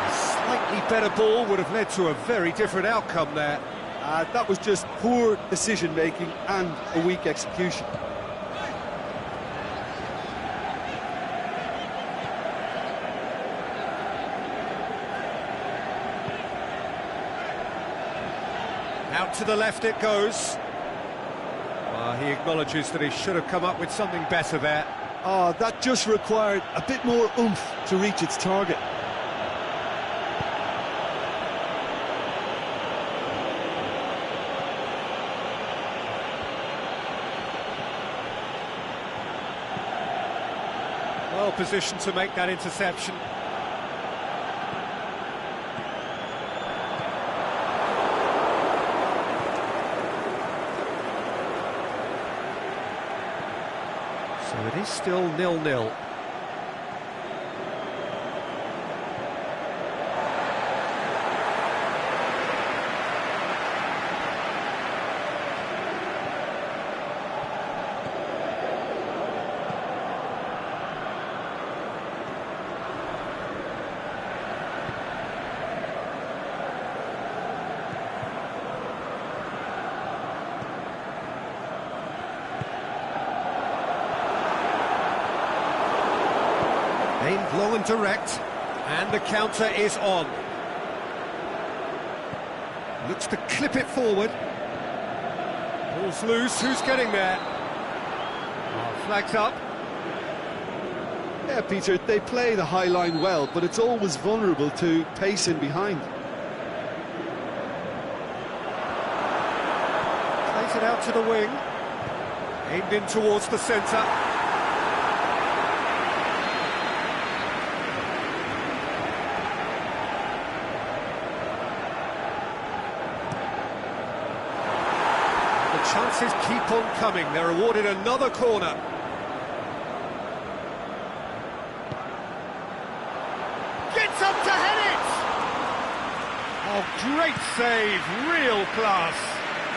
Speaker 1: A slightly better ball would have led to a very different outcome there.
Speaker 2: That was just poor decision-making and a weak execution.
Speaker 1: Out to the left it goes. He acknowledges that he should have come up with something better there.
Speaker 2: That just required a bit more oomph to reach its target.
Speaker 1: Well positioned to make that interception. So it is still 0-0. Aimed low and direct, and the counter is on. Looks to clip it forward. Ball's loose, who's getting there? Flags up.
Speaker 2: Yeah, Peter, they play the high line well, but it's always vulnerable to pace in behind.
Speaker 1: Plays it out to the wing. Aimed in towards the centre. Chances keep on coming. They're awarded another corner.
Speaker 3: Gets up to head it!
Speaker 1: Oh, great save, real class.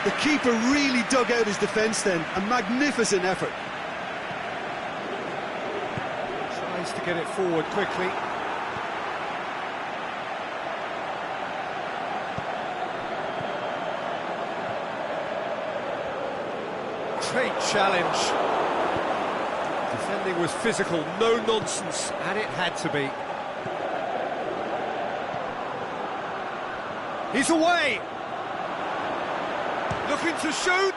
Speaker 2: The keeper really dug out his defence then. A magnificent effort.
Speaker 1: Tries to get it forward quickly. Great challenge. Defending was physical, no nonsense, and it had to be. He's away! Looking to shoot!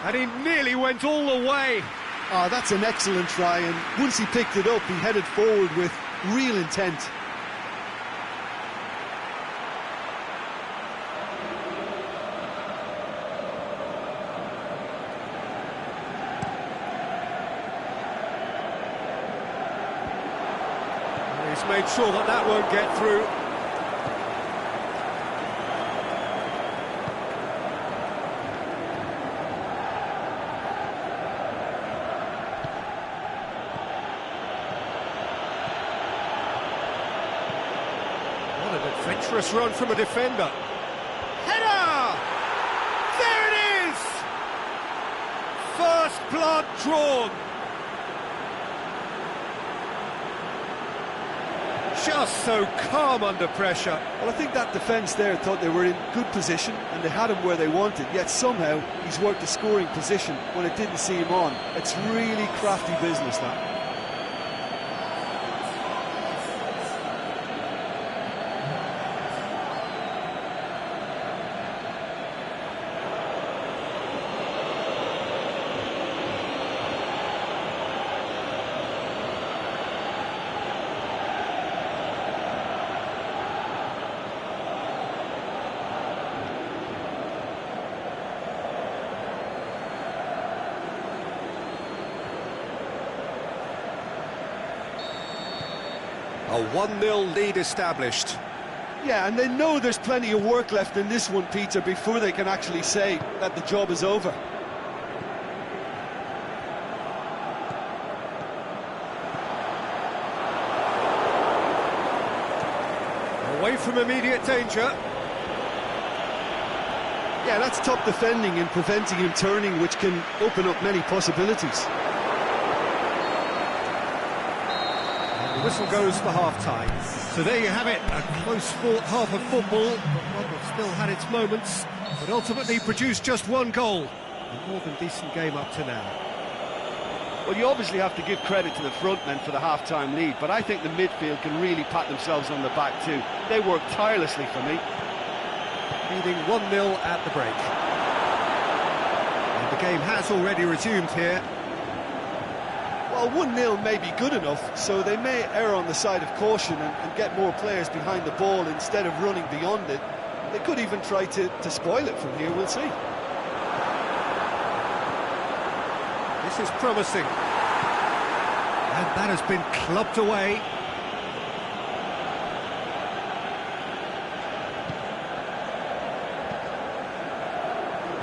Speaker 1: And he nearly went all the way.
Speaker 2: That's an excellent try, and once he picked it up, he headed forward with real intent.
Speaker 1: He's made sure that that won't get through. What an adventurous run from a defender.
Speaker 3: Header! There it is!
Speaker 1: First blood drawn. Just so calm under pressure.
Speaker 2: Well, I think that defence there thought they were in good position and they had him where they wanted, yet somehow he's worked a scoring position when it didn't see him on. It's really crafty business, that.
Speaker 1: A 1-0 lead established.
Speaker 2: Yeah, and they know there's plenty of work left in this one, Peter, before they can actually say that the job is over.
Speaker 1: Away from immediate danger.
Speaker 2: Yeah, that's top defending and preventing him turning, which can open up many possibilities.
Speaker 1: And the whistle goes for half-time. So there you have it, a close-fought half of football, but one that still had its moments, but ultimately produced just one goal. A more than decent game up to now.
Speaker 4: Well, you obviously have to give credit to the front men for the half-time lead, but I think the midfield can really pat themselves on the back too. They work tirelessly for me.
Speaker 1: Leading 1-0 at the break. And the game has already resumed here.
Speaker 2: Well, 1-0 may be good enough, so they may err on the side of caution and get more players behind the ball instead of running beyond it. They could even try to spoil it from here, we'll see.
Speaker 1: This is promising. And that has been clubbed away.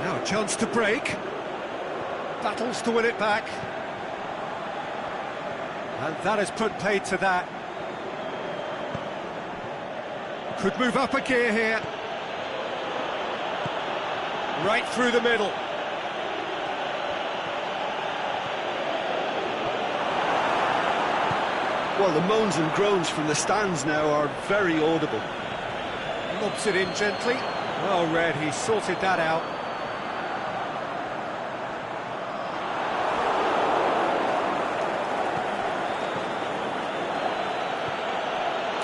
Speaker 1: Now a chance to break. Battles to win it back. And that has put paid to that. Could move up a gear here. Right through the middle.
Speaker 2: Well, the moans and groans from the stands now are very audible.
Speaker 1: Lobs it in gently. Well read, he sorted that out.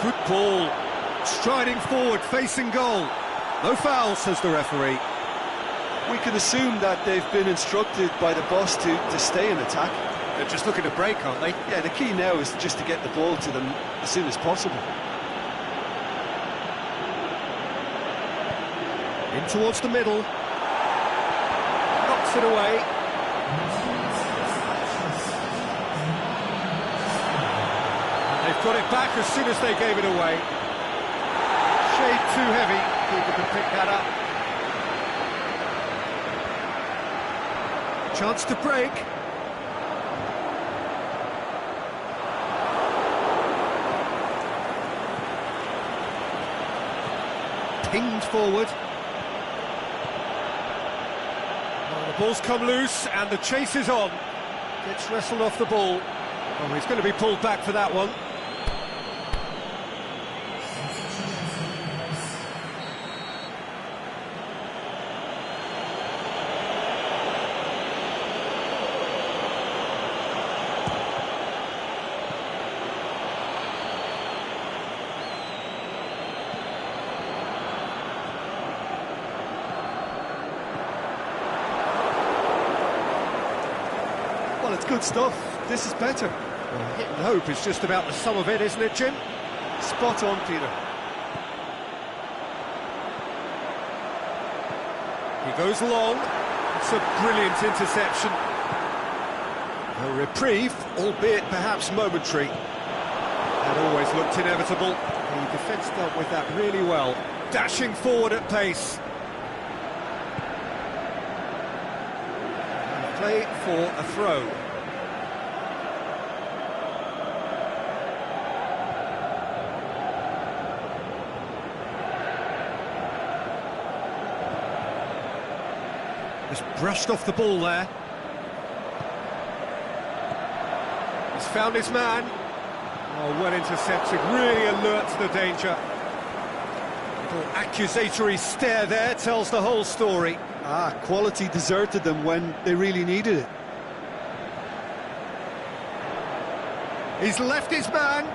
Speaker 1: Good ball. Striding forward, facing goal. No foul, says the referee.
Speaker 2: We can assume that they've been instructed by the boss to stay in attack.
Speaker 1: They're just looking to break, aren't they?
Speaker 2: Yeah, the key now is just to get the ball to them as soon as possible.
Speaker 1: In towards the middle. Knocks it away. They've got it back as soon as they gave it away. Shade too heavy. Keeper can pick that up. Chance to break. Pinged forward. Well, the ball's come loose and the chase is on. Gets wrestled off the ball. Oh, he's going to be pulled back for that one.
Speaker 2: Well, it's good stuff. This is better.
Speaker 1: Well, hit and hope is just about the sum of it, isn't it, Jim?
Speaker 2: Spot on, Peter.
Speaker 1: He goes long. It's a brilliant interception. A reprieve, albeit perhaps momentary. That always looked inevitable. The defence dealt with that really well. Dashing forward at pace. And play for a throw. Just brushed off the ball there. He's found his man. Oh, well intercepted, really alert to the danger. Little accusatory stare there tells the whole story.
Speaker 2: Quality deserted them when they really needed it.
Speaker 1: He's left his man.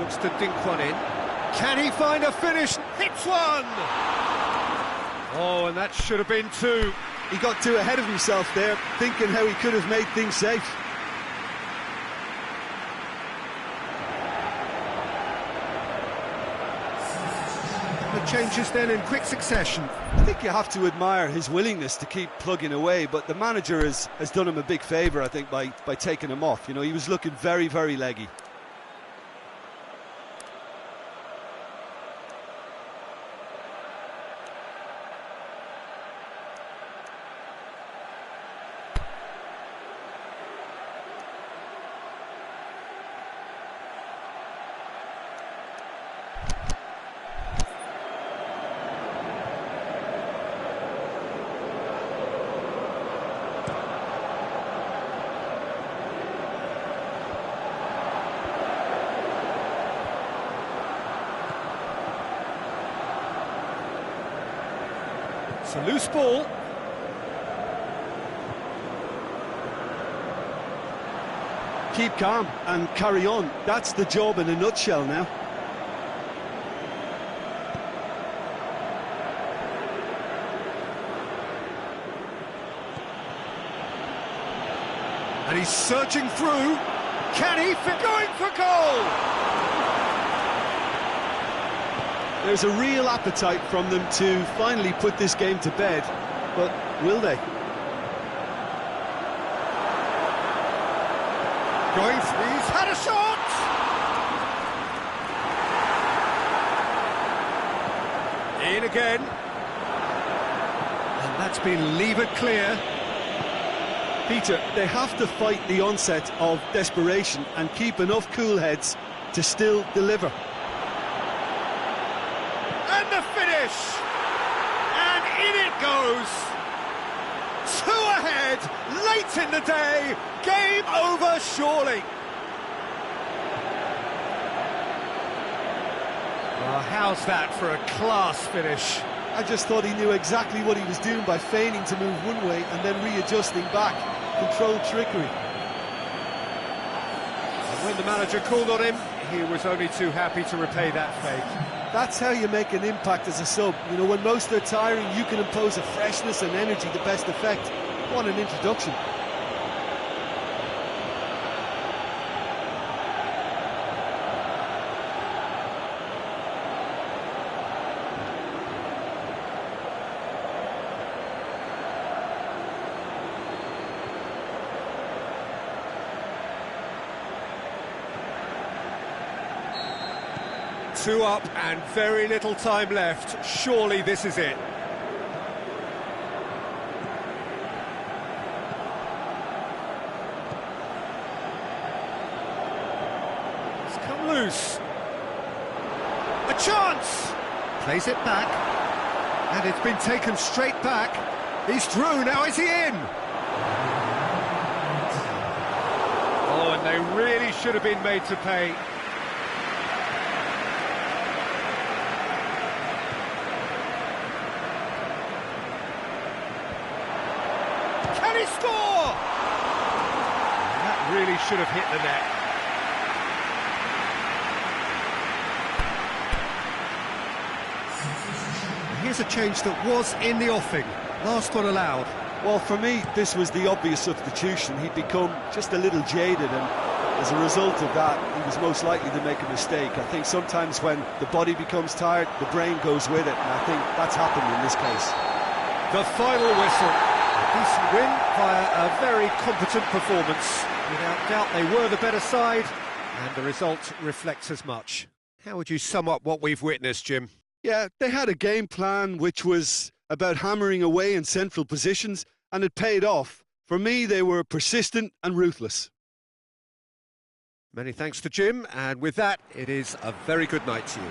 Speaker 1: Looks to dink one in. Can he find a finish? Hits one! Oh, and that should have been two.
Speaker 2: He got too ahead of himself there, thinking how he could have made things safe.
Speaker 1: The changes then in quick succession.
Speaker 2: I think you have to admire his willingness to keep plugging away, but the manager has done him a big favour, I think, by taking him off. You know, he was looking very, very leggy.
Speaker 1: It's a loose ball.
Speaker 2: Keep calm and carry on. That's the job in a nutshell now.
Speaker 1: And he's searching through. Can he fit? Going for goal!
Speaker 2: There's a real appetite from them to finally put this game to bed, but will they?
Speaker 1: Going through, he's had a shot! In again. And that's been levered clear.
Speaker 2: Peter, they have to fight the onset of desperation and keep enough cool heads to still deliver.
Speaker 3: And the finish! And in it goes! 2 ahead, late in the day, game over surely.
Speaker 1: Well, how's that for a class finish?
Speaker 2: I just thought he knew exactly what he was doing by feigning to move one way and then readjusting back. Controlled trickery.
Speaker 1: And when the manager called on him, he was only too happy to repay that fake.
Speaker 2: That's how you make an impact as a sub. You know, when most are tiring, you can impose a freshness and energy to best effect. What an introduction.
Speaker 1: Two up and very little time left. Surely this is it. It's come loose. A chance! Plays it back. And it's been taken straight back. He's through, now is he in? Oh, and they really should have been made to pay.
Speaker 3: Can he score?
Speaker 1: That really should have hit the net. Here's a change that was in the offing. Last one allowed.
Speaker 2: Well, for me, this was the obvious substitution. He'd become just a little jaded, and as a result of that, he was most likely to make a mistake. I think sometimes when the body becomes tired, the brain goes with it, and I think that's happened in this case.
Speaker 1: The final whistle. A decent win via a very competent performance. Without doubt, they were the better side, and the result reflects as much. How would you sum up what we've witnessed, Jim?
Speaker 2: Yeah, they had a game plan which was about hammering away in central positions, and it paid off. For me, they were persistent and ruthless.
Speaker 1: Many thanks to Jim, and with that, it is a very good night to you.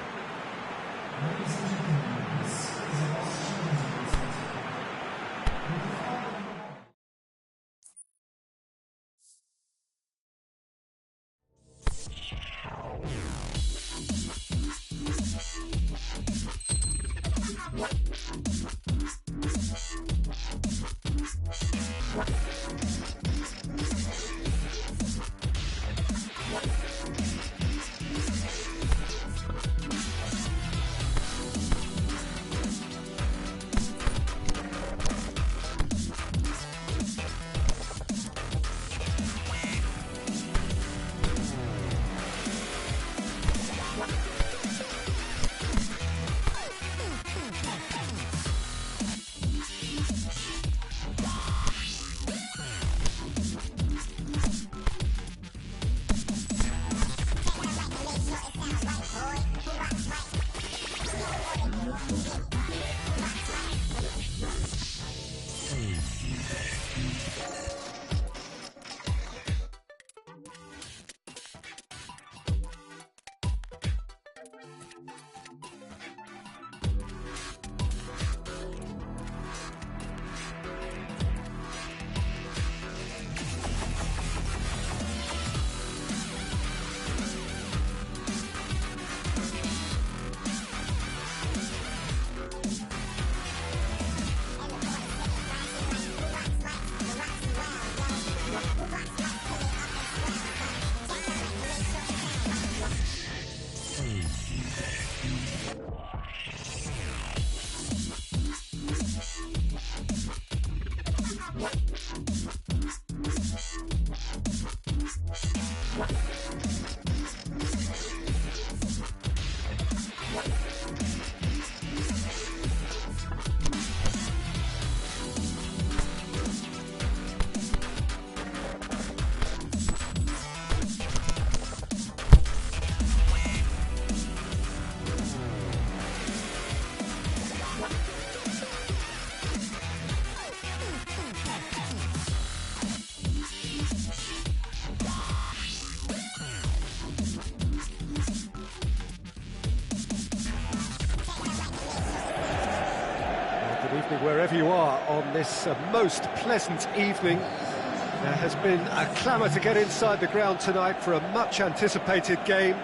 Speaker 1: Evening wherever you are on this most pleasant evening. There has been a clamour to get inside the ground tonight for a much anticipated game.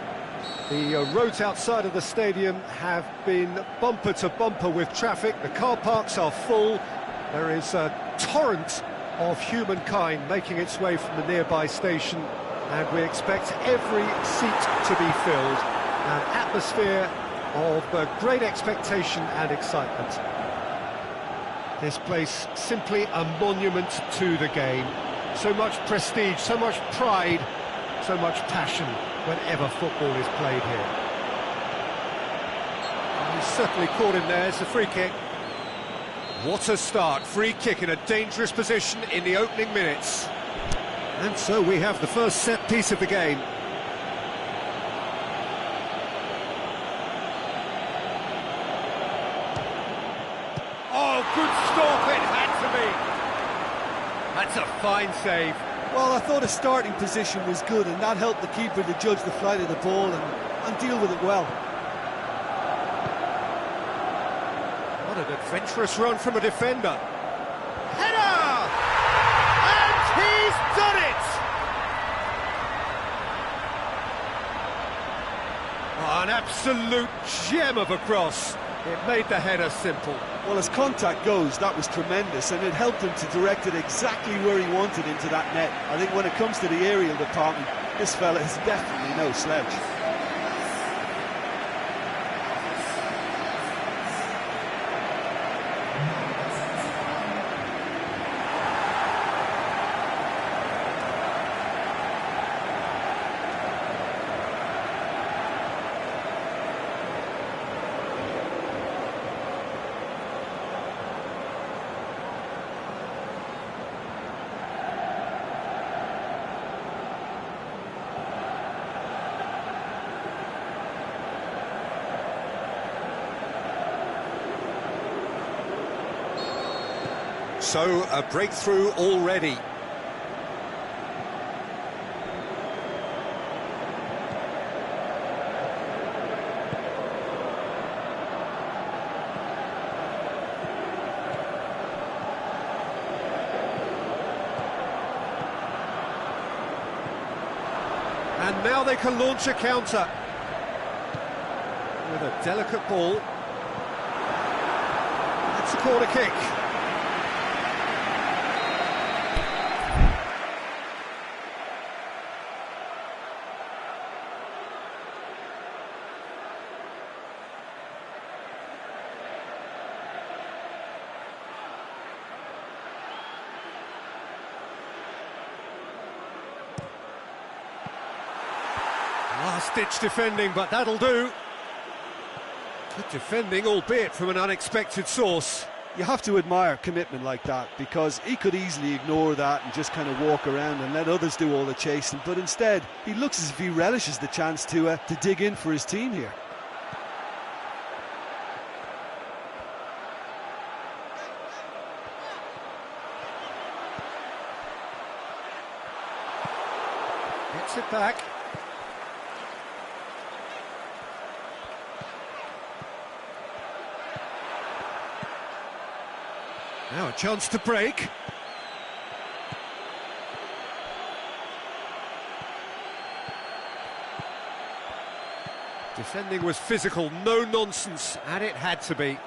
Speaker 1: The roads outside of the stadium have been bumper to bumper with traffic. The car parks are full. There is a torrent of humankind making its way from the nearby station, and we expect every seat to be filled. An atmosphere of great expectation and excitement. This place simply a monument to the game. So much prestige, so much pride, so much passion whenever football is played here. And he's certainly caught him there. It's a free kick. What a start. Free kick in a dangerous position in the opening minutes. And so we have the first set piece of the game.
Speaker 3: Oh, good stop, it had to be. That's a fine save.
Speaker 2: Well, I thought his starting position was good, and that helped the keeper to judge the flight of the ball and deal with it well.
Speaker 1: What an adventurous run from a defender.
Speaker 3: Header! And he's done it!
Speaker 1: Oh, an absolute gem of a cross. It made the header simple.
Speaker 2: Well, as contact goes, that was tremendous, and it helped him to direct it exactly where he wanted into that net. I think when it comes to the aerial department, this fella is definitely no slouch.
Speaker 1: So, a breakthrough already. And now they can launch a counter. With a delicate ball. It's a corner kick. Last-ditch defending, but that'll do. Good defending, albeit from an unexpected source.
Speaker 2: You have to admire commitment like that, because he could easily ignore that and just kind of walk around and let others do all the chasing, but instead he looks as if he relishes the chance to dig in for his team here.
Speaker 1: Gets it back. Now a chance to break. Defending was physical, no nonsense, and it had to be.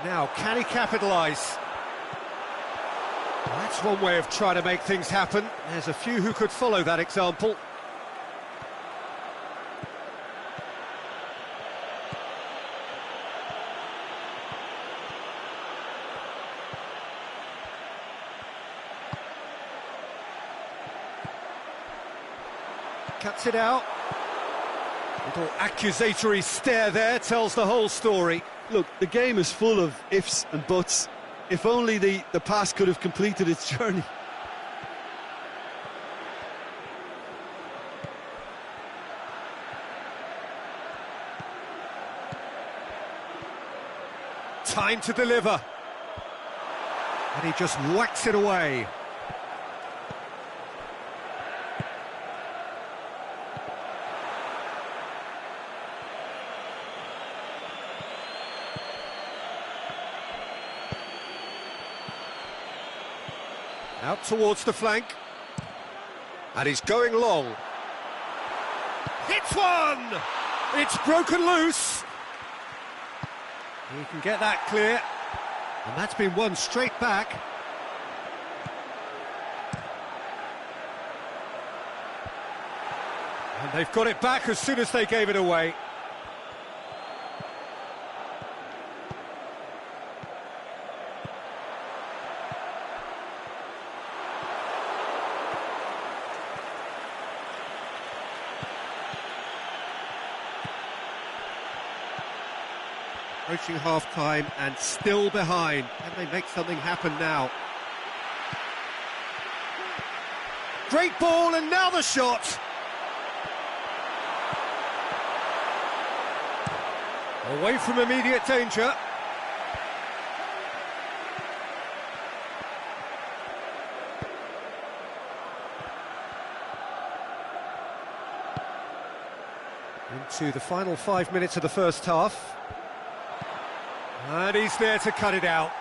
Speaker 1: Now, can he capitalise? That's one way of trying to make things happen. There's a few who could follow that example. Cuts it out. Little accusatory stare there tells the whole story.
Speaker 2: Look, the game is full of ifs and buts. If only the pass could have completed its journey.
Speaker 1: Time to deliver. And he just whacks it away. Out towards the flank. And he's going long.
Speaker 3: Hits one!
Speaker 1: It's broken loose. He can get that clear. And that's been won straight back. And they've got it back as soon as they gave it away. Approaching half-time and still behind. Can they make something happen now? Great ball, and now the shot! Away from immediate danger. Into the final 5 minutes of the first half. And he's there to cut it out.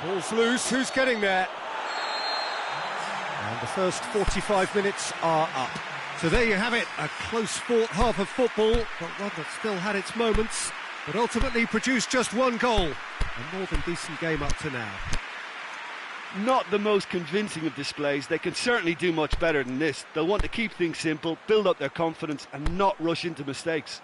Speaker 1: Ball's loose, who's getting there? And the first 45 minutes are up. So there you have it, a close-fought half of football, but one that still had its moments, but ultimately produced just one goal. A more than decent game up to now.
Speaker 4: Not the most convincing of displays. They can certainly do much better than this. They'll want to keep things simple, build up their confidence and not rush into mistakes.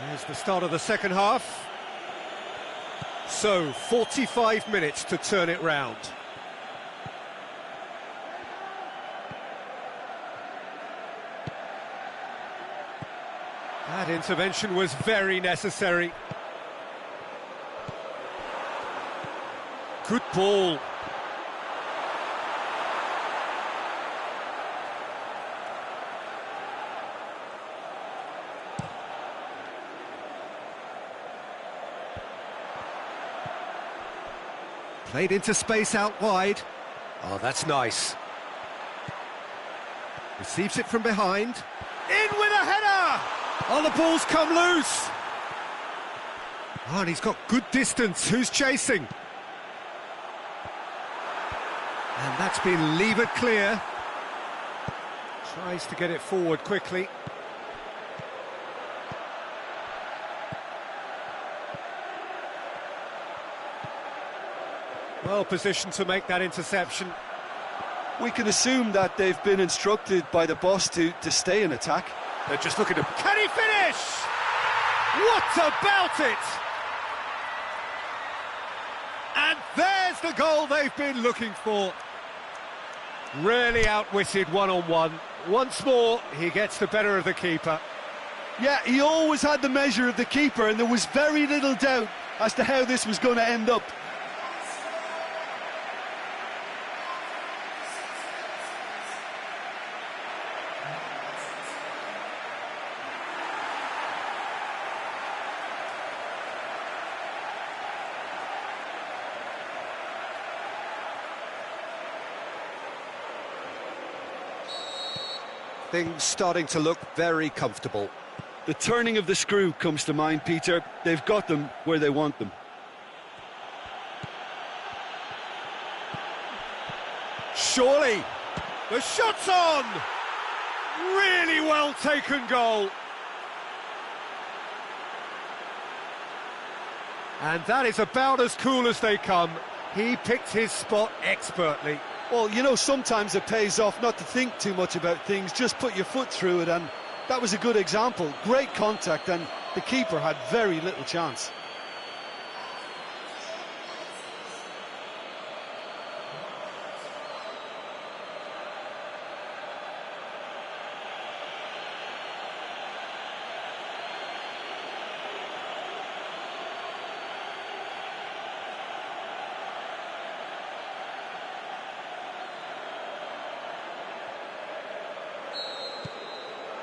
Speaker 1: There's the start of the second half. So, 45 minutes to turn it round. That intervention was very necessary. Good ball. Played into space out wide. Oh, that's nice. Receives it from behind.
Speaker 3: In with a header!
Speaker 1: Oh, the ball's come loose. Oh, and he's got good distance. Who's chasing? And that's been levered clear. Tries to get it forward quickly. Well positioned to make that interception.
Speaker 2: We can assume that they've been instructed by the boss to stay in attack.
Speaker 1: They're just looking to...
Speaker 3: Can he finish? What about it?
Speaker 1: And there's the goal they've been looking for. Really outwitted one-on-one. Once more, he gets the better of the keeper.
Speaker 2: Yeah, he always had the measure of the keeper, and there was very little doubt as to how this was going to end up.
Speaker 1: Things starting to look very comfortable.
Speaker 4: The turning of the screw comes to mind, Peter. They've got them where they want them.
Speaker 1: Surely, the shot's on! Really well taken goal. And that is about as cool as they come. He picked his spot expertly.
Speaker 2: Well, you know, sometimes it pays off not to think too much about things, just put your foot through it, and that was a good example. Great contact, and the keeper had very little chance.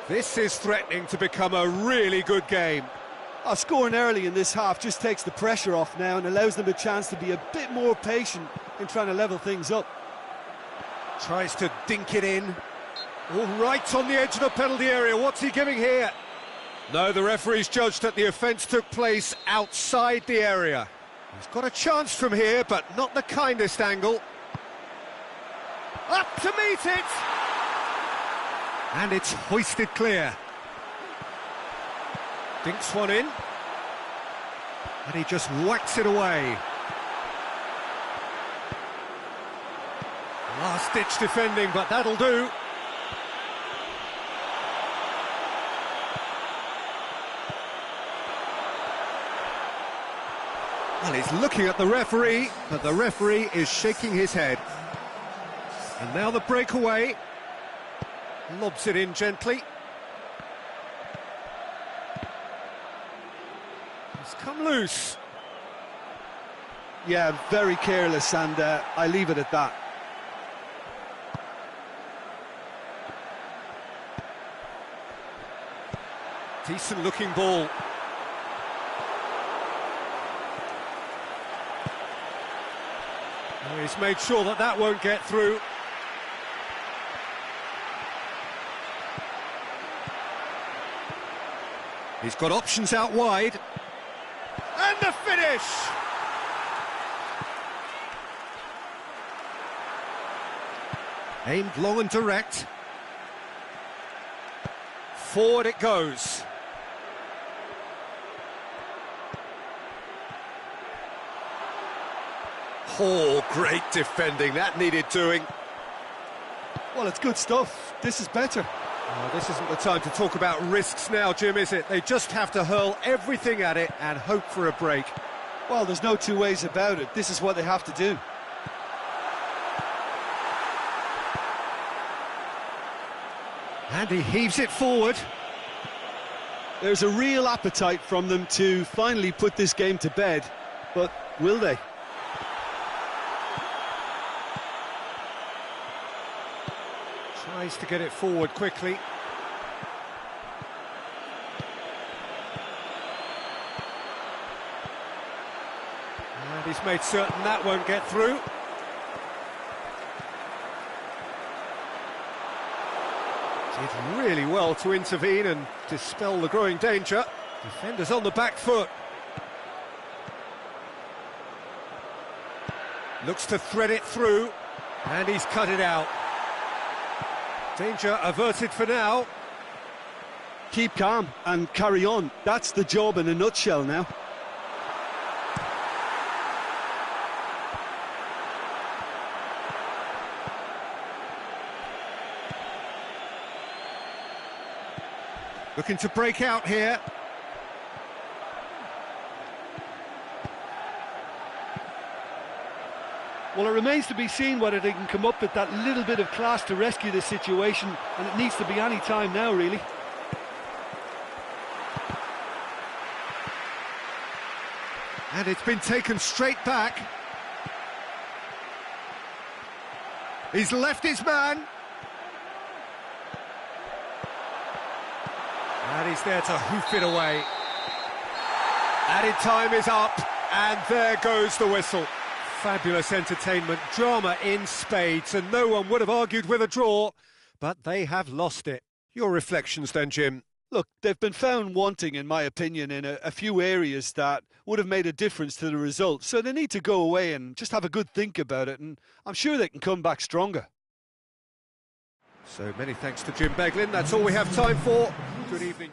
Speaker 1: This is threatening to become a really good game.
Speaker 2: Scoring early in this half just takes the pressure off now and allows them a chance to be a bit more patient in trying to level things up.
Speaker 1: Tries to dink it in. All right on the edge of the penalty area. What's he giving here? No, the referee's judged that the offence took place outside the area. He's got a chance from here, but not the kindest angle.
Speaker 3: Up to meet it!
Speaker 1: And it's hoisted clear. Dinks one in. And he just whacks it away. Last-ditch defending, but that'll do. Well, he's looking at the referee, but the referee is shaking his head. And now the breakaway. Lobs it in gently. It's come loose.
Speaker 2: Yeah, very careless, and I leave it at that.
Speaker 1: Decent looking ball. He's made sure that that won't get through. He's got options out wide.
Speaker 3: And the finish!
Speaker 1: Aimed long and direct. Forward it goes. Oh, great defending. That needed doing.
Speaker 2: Well, it's good stuff. This is better.
Speaker 1: Oh, this isn't the time to talk about risks now, Jim, is it? They just have to hurl everything at it and hope for a break.
Speaker 2: Well, there's no two ways about it. This is what they have to do.
Speaker 1: And he heaves it forward.
Speaker 2: There's a real appetite from them to finally put this game to bed, but will they?
Speaker 1: Tries to get it forward quickly. And he's made certain that won't get through. Did really well to intervene and dispel the growing danger. Defenders on the back foot. Looks to thread it through, and he's cut it out. Danger averted for now.
Speaker 2: Keep calm and carry on. That's the job in a nutshell now.
Speaker 1: Looking to break out here.
Speaker 4: Well, it remains to be seen whether they can come up with that little bit of class to rescue the situation, and it needs to be any time now, really.
Speaker 1: And it's been taken straight back. He's left his man. And he's there to hoof it away. Added time is up, and there goes the whistle. Fabulous entertainment, drama in spades, and no one would have argued with a draw, but they have lost it. Your reflections then, Jim?
Speaker 2: Look, they've been found wanting, in my opinion, in a few areas that would have made a difference to the result. So they need to go away and just have a good think about it, and I'm sure they can come back stronger.
Speaker 1: So many thanks to Jim Beglin. That's all we have time for. Good evening.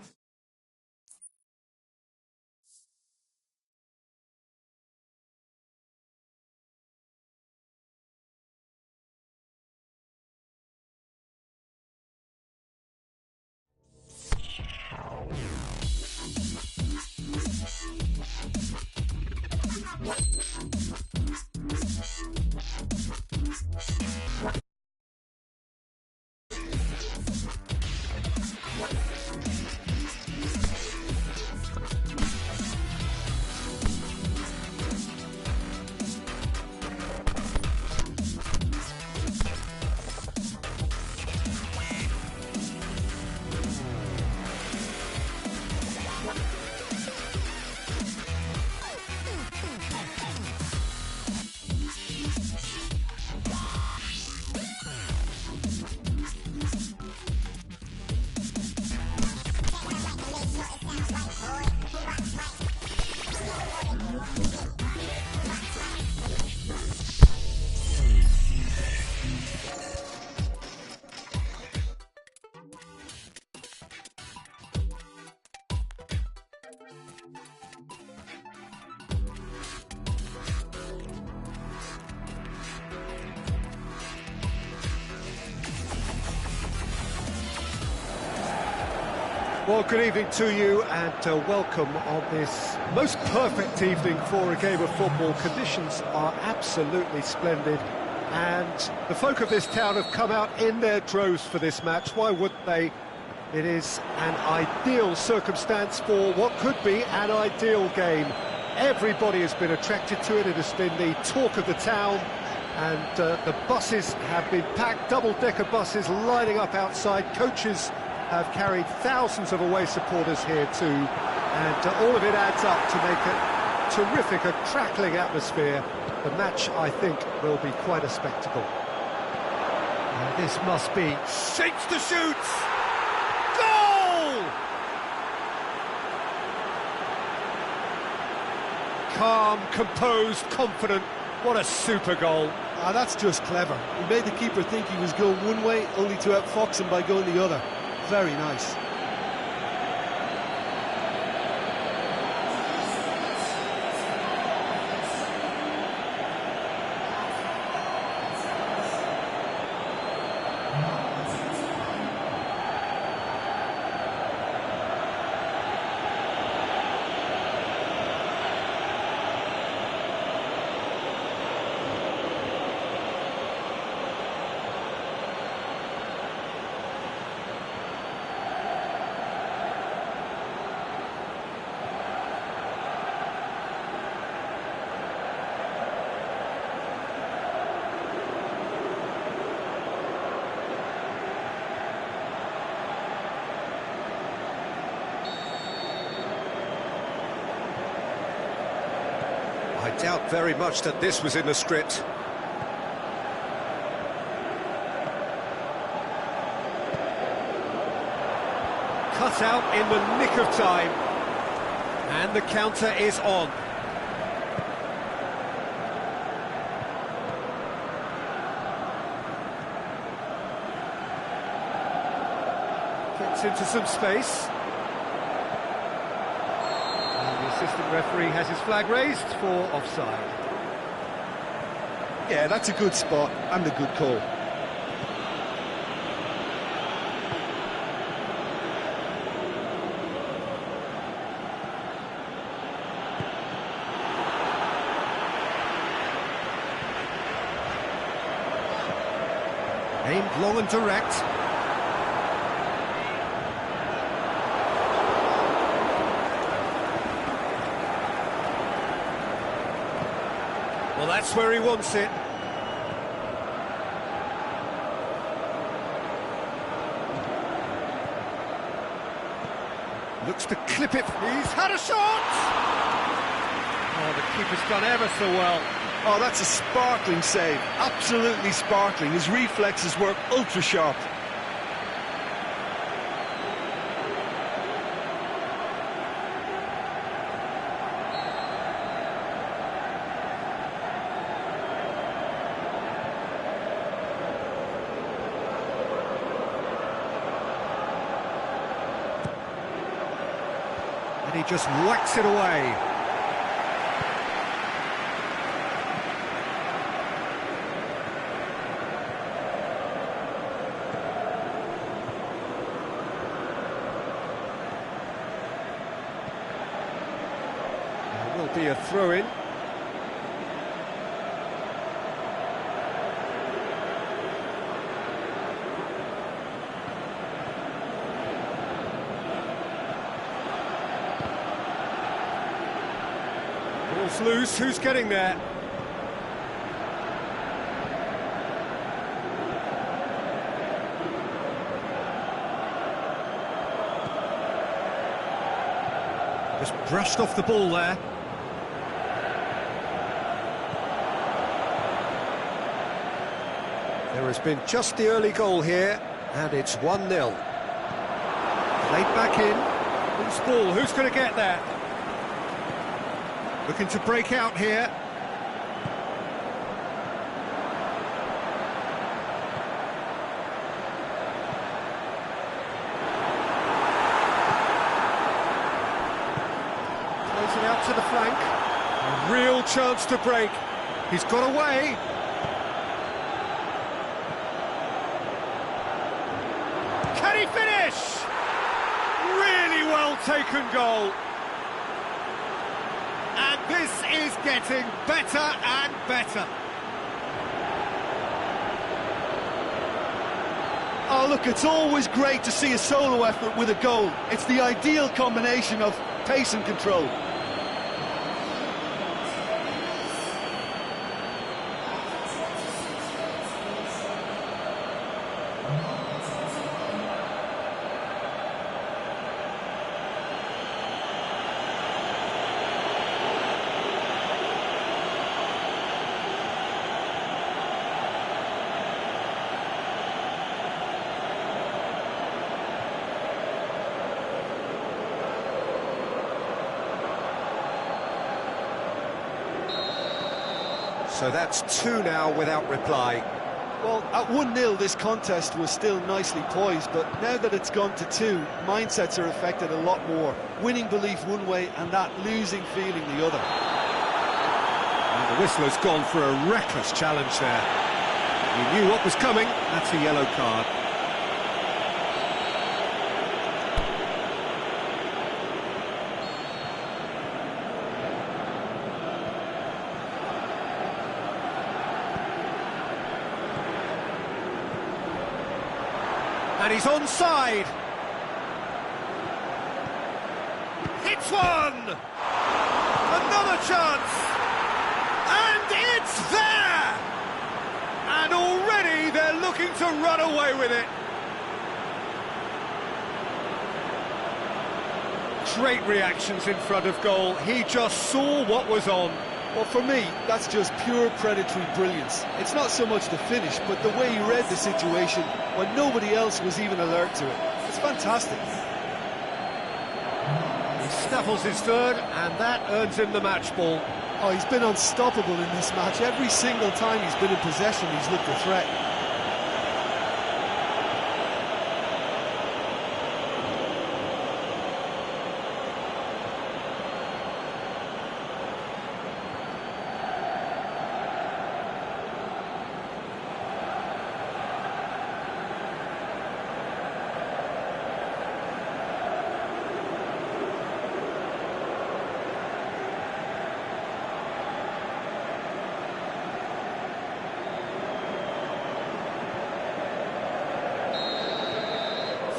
Speaker 1: Well, good evening to you and welcome on this most perfect evening for a game of football. Conditions are absolutely splendid and the folk of this town have come out in their droves for this match. Why wouldn't they? It is an ideal circumstance for what could be an ideal game. Everybody has been attracted to it. It has been the talk of the town and the buses have been packed, double-decker buses lining up outside. Coaches have carried thousands of away supporters here too, and all of it adds up to make a terrific, a crackling atmosphere. The match, I think, will be quite a spectacle. This must be...
Speaker 3: Shapes to shoot! Goal!
Speaker 1: Calm, composed, confident. What a super goal.
Speaker 2: Ah, that's just clever. He made the keeper think he was going one way, only to outfox him by going the other. Very nice.
Speaker 1: I doubt very much that this was in the script. Cut out in the nick of time. And the counter is on. Gets into some space. The assistant referee has his flag raised for offside.
Speaker 2: Yeah, that's a good spot and a good call.
Speaker 1: Aimed long and direct. Well, that's where he wants it. Looks to clip it. He's had a shot! Oh, the keeper's done ever so well.
Speaker 2: Oh, that's a sparkling save. Absolutely sparkling. His reflexes work ultra sharp.
Speaker 1: And he just whacks it away. There will be a throw-in. Ball's loose, who's getting there? Just brushed off the ball there. There has been just the early goal here, and it's 1-0. Played back in. Loose ball, who's going to get there? Looking to break out here. Plays it out to the flank. A real chance to break. He's got away.
Speaker 3: Can he finish? Really well-taken goal. And this is getting better and better.
Speaker 2: Oh, look, it's always great to see a solo effort with a goal. It's the ideal combination of pace and control.
Speaker 1: So that's two now without reply.
Speaker 2: Well, at 1-0 this contest was still nicely poised, but now that it's gone to 2, mindsets are affected a lot more. Winning belief one way and that losing feeling the other.
Speaker 1: And the whistler's gone for a reckless challenge there. He knew what was coming, that's a yellow card.
Speaker 3: And he's onside. Hits one! Another chance! And it's there! And already they're looking to run away with it. Great reactions in front of goal. He just saw what was on.
Speaker 2: Well, for me, that's just pure predatory brilliance. It's not so much the finish, but the way he read the situation when nobody else was even alert to it. It's fantastic.
Speaker 1: He snaffles his third, and that earns him the match ball.
Speaker 2: Oh, he's been unstoppable in this match. Every single time he's been in possession, he's looked a threat.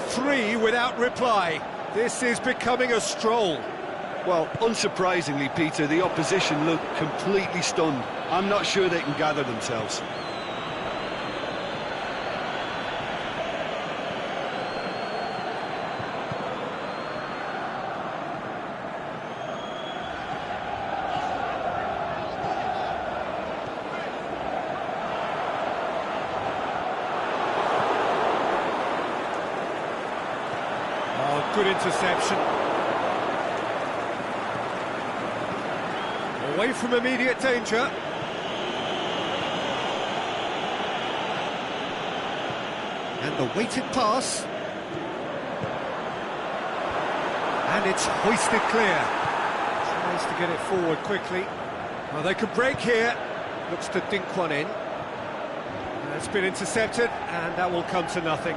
Speaker 1: Three without reply. This is becoming a stroll.
Speaker 4: Well, unsurprisingly, Peter, the opposition look completely stunned. I'm not sure they can gather themselves.
Speaker 1: Good interception. Away from immediate danger. And the weighted pass. And it's hoisted clear. Tries to get it forward quickly. Well, they could break here. Looks to dink one in. It's been intercepted, and that will come to nothing.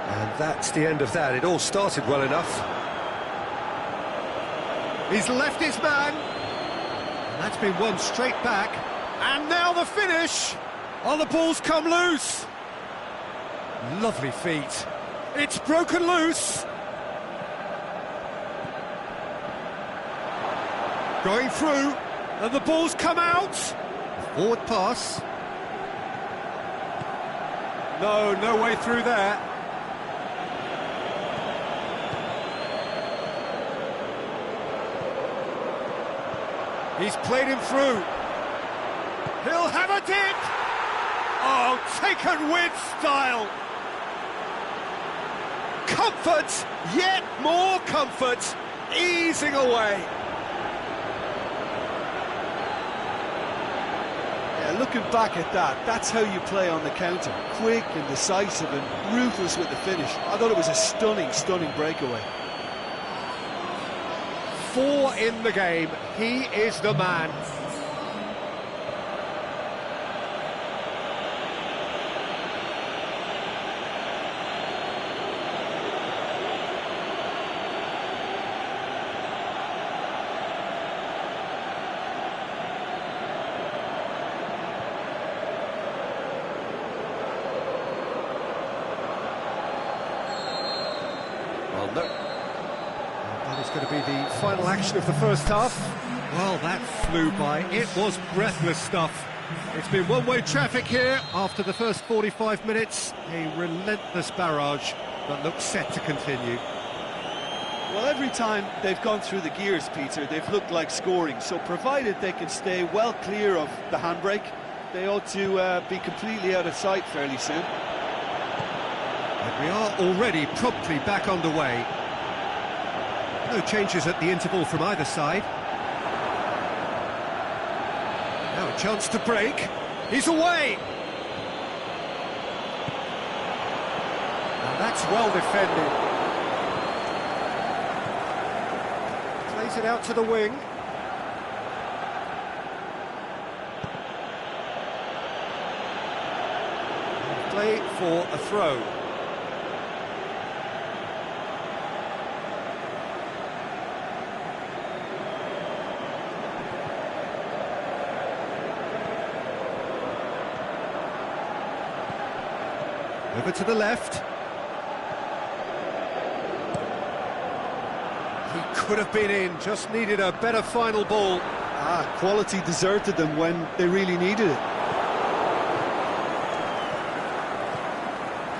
Speaker 1: And that's the end of that. It all started well enough. He's left his man. And that's been won straight back. And now the finish. Oh, the ball's come loose. Lovely feet. It's broken loose. Going through. And the ball's come out. Forward pass. No way through there. He's played him through. He'll have a dip! Oh, taken with style! Comfort, yet more comfort, easing away.
Speaker 2: Yeah, looking back at that, that's how you play on the counter. Quick and decisive and ruthless with the finish. I thought it was a stunning breakaway.
Speaker 1: 4 in the game. He is the man. going to be the final action of the first half. Well, that flew by. It was breathless stuff. It's been one-way traffic here after the first 45 minutes. A relentless barrage that looks set to continue.
Speaker 2: Well, every time they've gone through the gears, Peter, they've looked like scoring. So provided they can stay well clear of the handbrake, they ought to be completely out of sight fairly soon.
Speaker 1: And we are already promptly back underway. No changes at the interval from either side. Now a chance to break. He's away! And that's well defended. Plays it out to the wing. Play for a throw. Over to the left. He could have been in, just needed a better final ball.
Speaker 2: Quality deserted them when they really needed it.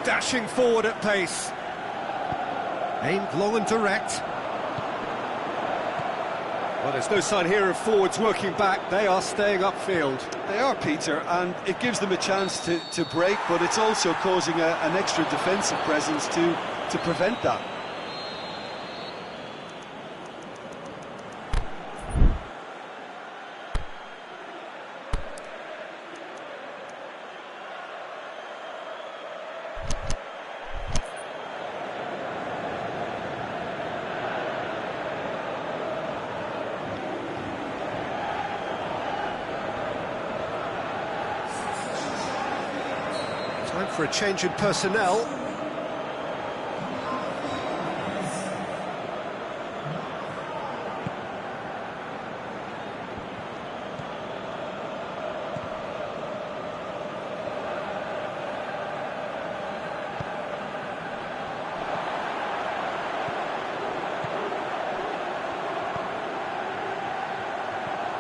Speaker 1: Dashing forward at pace. Aimed long and direct. Well, there's no sign here of forwards working back. They are staying upfield.
Speaker 2: They are, Peter, and it gives them a chance to break, but it's also causing an extra defensive presence to prevent that.
Speaker 1: Time for a change in personnel.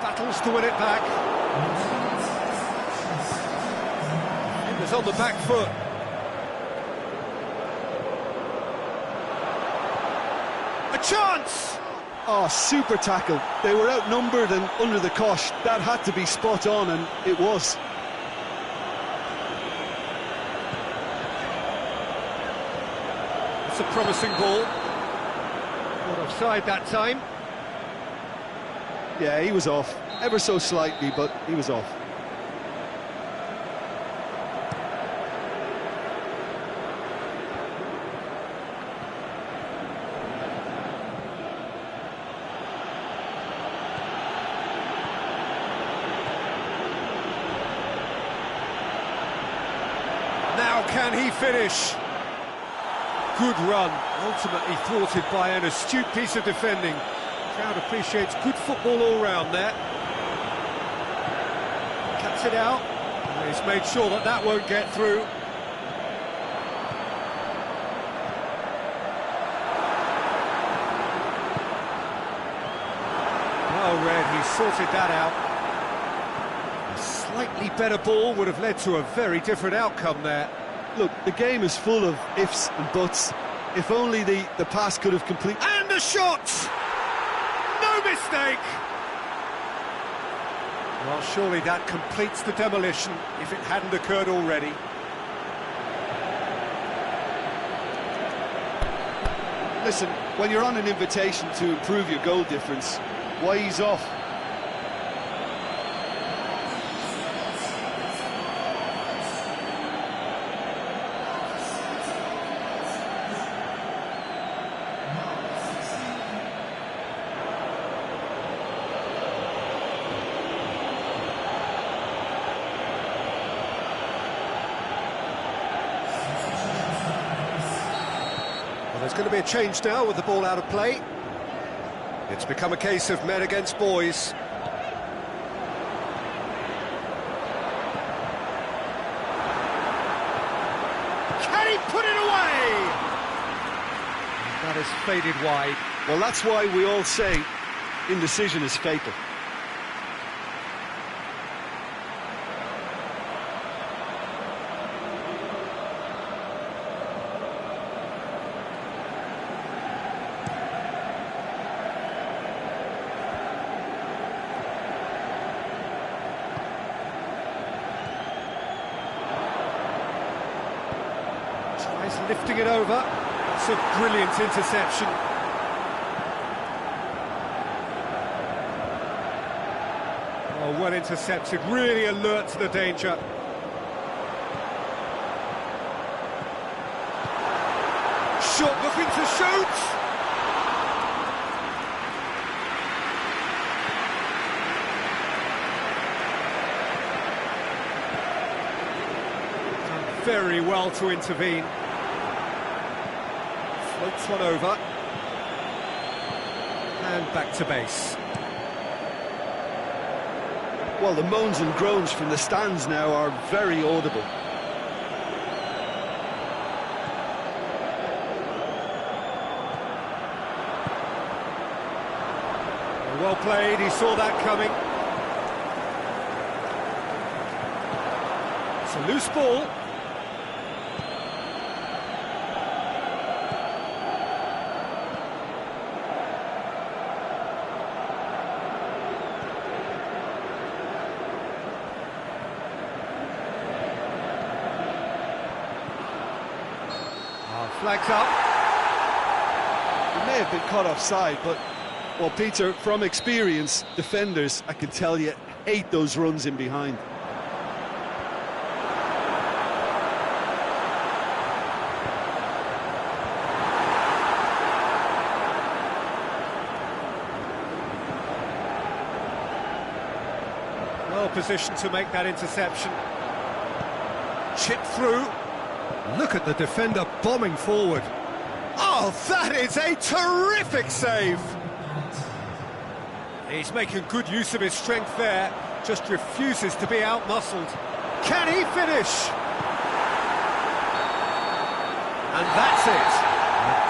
Speaker 1: Battles to win it back. Is on the back foot. A chance!
Speaker 2: Oh, super tackle. They were outnumbered and under the cosh. That had to be spot on, and it was.
Speaker 1: It's a promising ball. Not offside that time.
Speaker 2: Yeah, he was off. Ever so slightly, but he was off.
Speaker 1: Now can he finish? Good run, ultimately thwarted by an astute piece of defending. The crowd appreciates good football all round there. Cuts it out. And he's made sure that that won't get through. Well read, he sorted that out. A slightly better ball would have led to a very different outcome there.
Speaker 2: Look, the game is full of ifs and buts. If only the pass could have completed...
Speaker 1: And a shot! No mistake! Well, surely that completes the demolition if it hadn't occurred already.
Speaker 2: Listen, when you're on an invitation to improve your goal difference, why ease off?
Speaker 1: Well, there's going to be a change now with the ball out of play. It's become a case of men against boys. Can he put it away? That is faded wide.
Speaker 4: Well, that's why we all say indecision is fatal.
Speaker 1: Tries lifting it over. It's a brilliant interception. Oh, well intercepted, really alert to the danger. Shot looking to shoot! Done very well to intervene. Floats one over. And back to base.
Speaker 4: Well, the moans and groans from the stands now are very audible.
Speaker 1: Well played, he saw that coming. It's a loose ball. Flags up.
Speaker 2: It may have been caught offside, but, well, Peter, from experience, defenders, I can tell you, hate those runs in behind.
Speaker 1: Well positioned to make that interception. Chip through. Look at the defender bombing forward. Oh, that is a terrific save! He's making good use of his strength there, just refuses to be out-muscled. Can he finish? And that's it.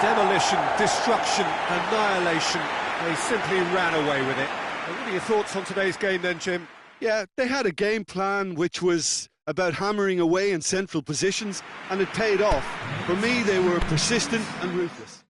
Speaker 1: Demolition, destruction, annihilation. They simply ran away with it. What are your thoughts on today's game then, Jim?
Speaker 4: Yeah, they had a game plan which was about hammering away in central positions, and it paid off. For me, they were persistent and ruthless.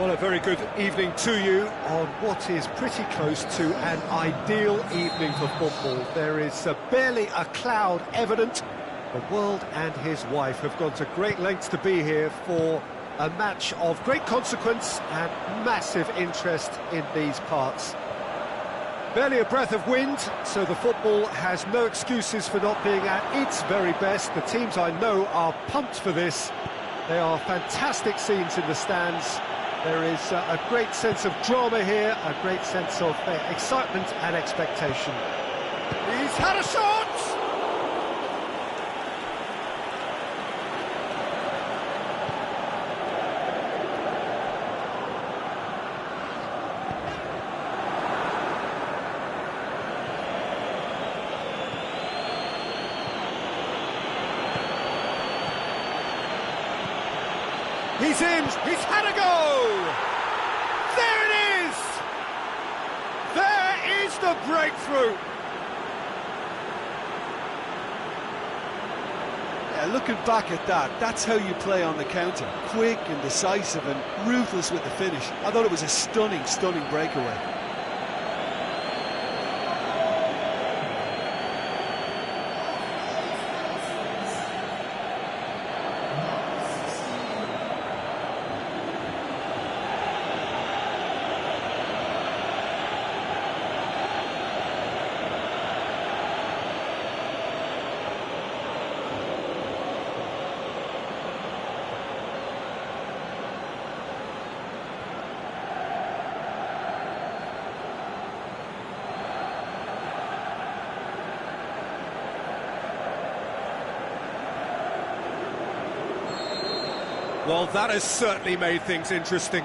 Speaker 1: Well, a very good evening to you on what is pretty close to an ideal evening for football. There is barely a cloud evident. The world and his wife have gone to great lengths to be here for a match of great consequence and massive interest in these parts. Barely a breath of wind, so the football has no excuses for not being at its very best. The teams I know are pumped for this. There are fantastic scenes in the stands. There is a great sense of drama here, a great sense of excitement and expectation.
Speaker 3: He's had a shot! He's in, he's had a go! There it is! There is the breakthrough!
Speaker 2: Yeah, looking back at that, that's how you play on the counter. Quick and decisive and ruthless with the finish. I thought it was a stunning, stunning breakaway.
Speaker 1: Well, that has certainly made things interesting.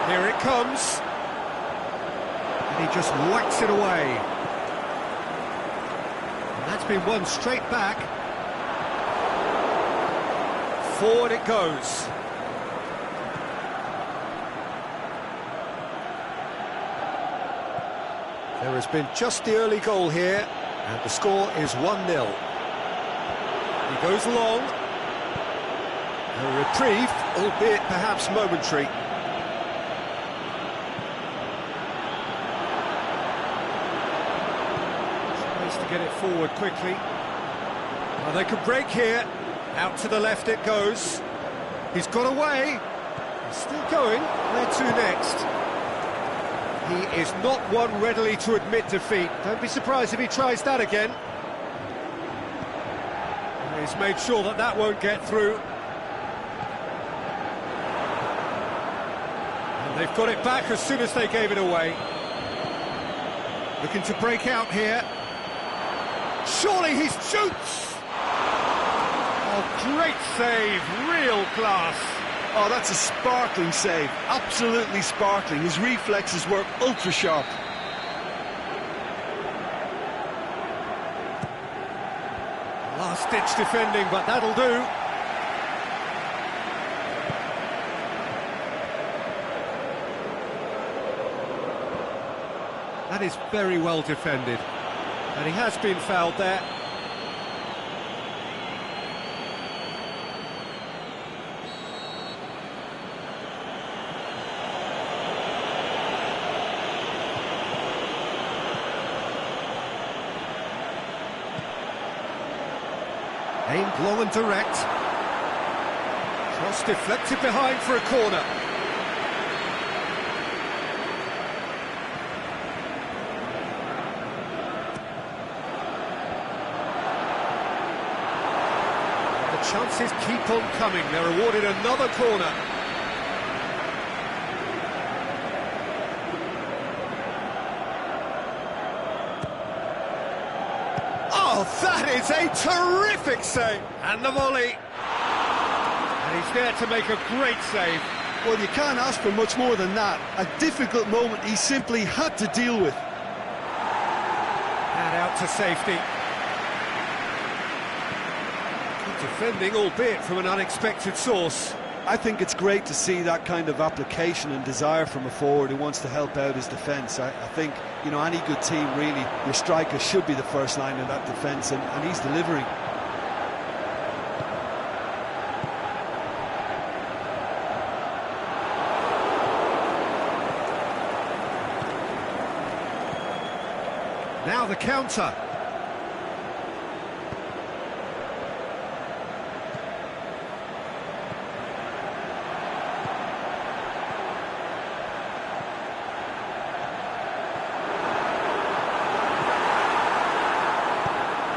Speaker 1: Here it comes. And he just whacks it away. And that's been won straight back. Forward it goes. There has been just the early goal here, and the score is 1-0. He goes long. A reprieve, albeit perhaps momentary. Tries to get it forward quickly. Well, they could break here. Out to the left it goes. He's got away. He's still going. Where to next? He is not one readily to admit defeat. Don't be surprised if he tries that again. And he's made sure that that won't get through. And they've got it back as soon as they gave it away. Looking to break out here. Surely he shoots! Oh, great save, real class.
Speaker 2: Oh, that's a sparkling save. Absolutely sparkling. His reflexes were ultra sharp.
Speaker 1: Last-ditch defending, but that'll do. That is very well defended. And he has been fouled there. Aimed long and direct. Cross deflected behind for a corner. The chances keep on coming. They're awarded another corner. Oh, that is a terrific save! And the volley. And he's there to make a great save.
Speaker 2: Well, you can't ask for much more than that. A difficult moment he simply had to deal with.
Speaker 1: And out to safety. Good defending, albeit from an unexpected source.
Speaker 2: I think it's great to see that kind of application and desire from a forward who wants to help out his defence. I think, you know, any good team, really, your striker should be the first line in that defence, and he's delivering.
Speaker 1: Now the counter.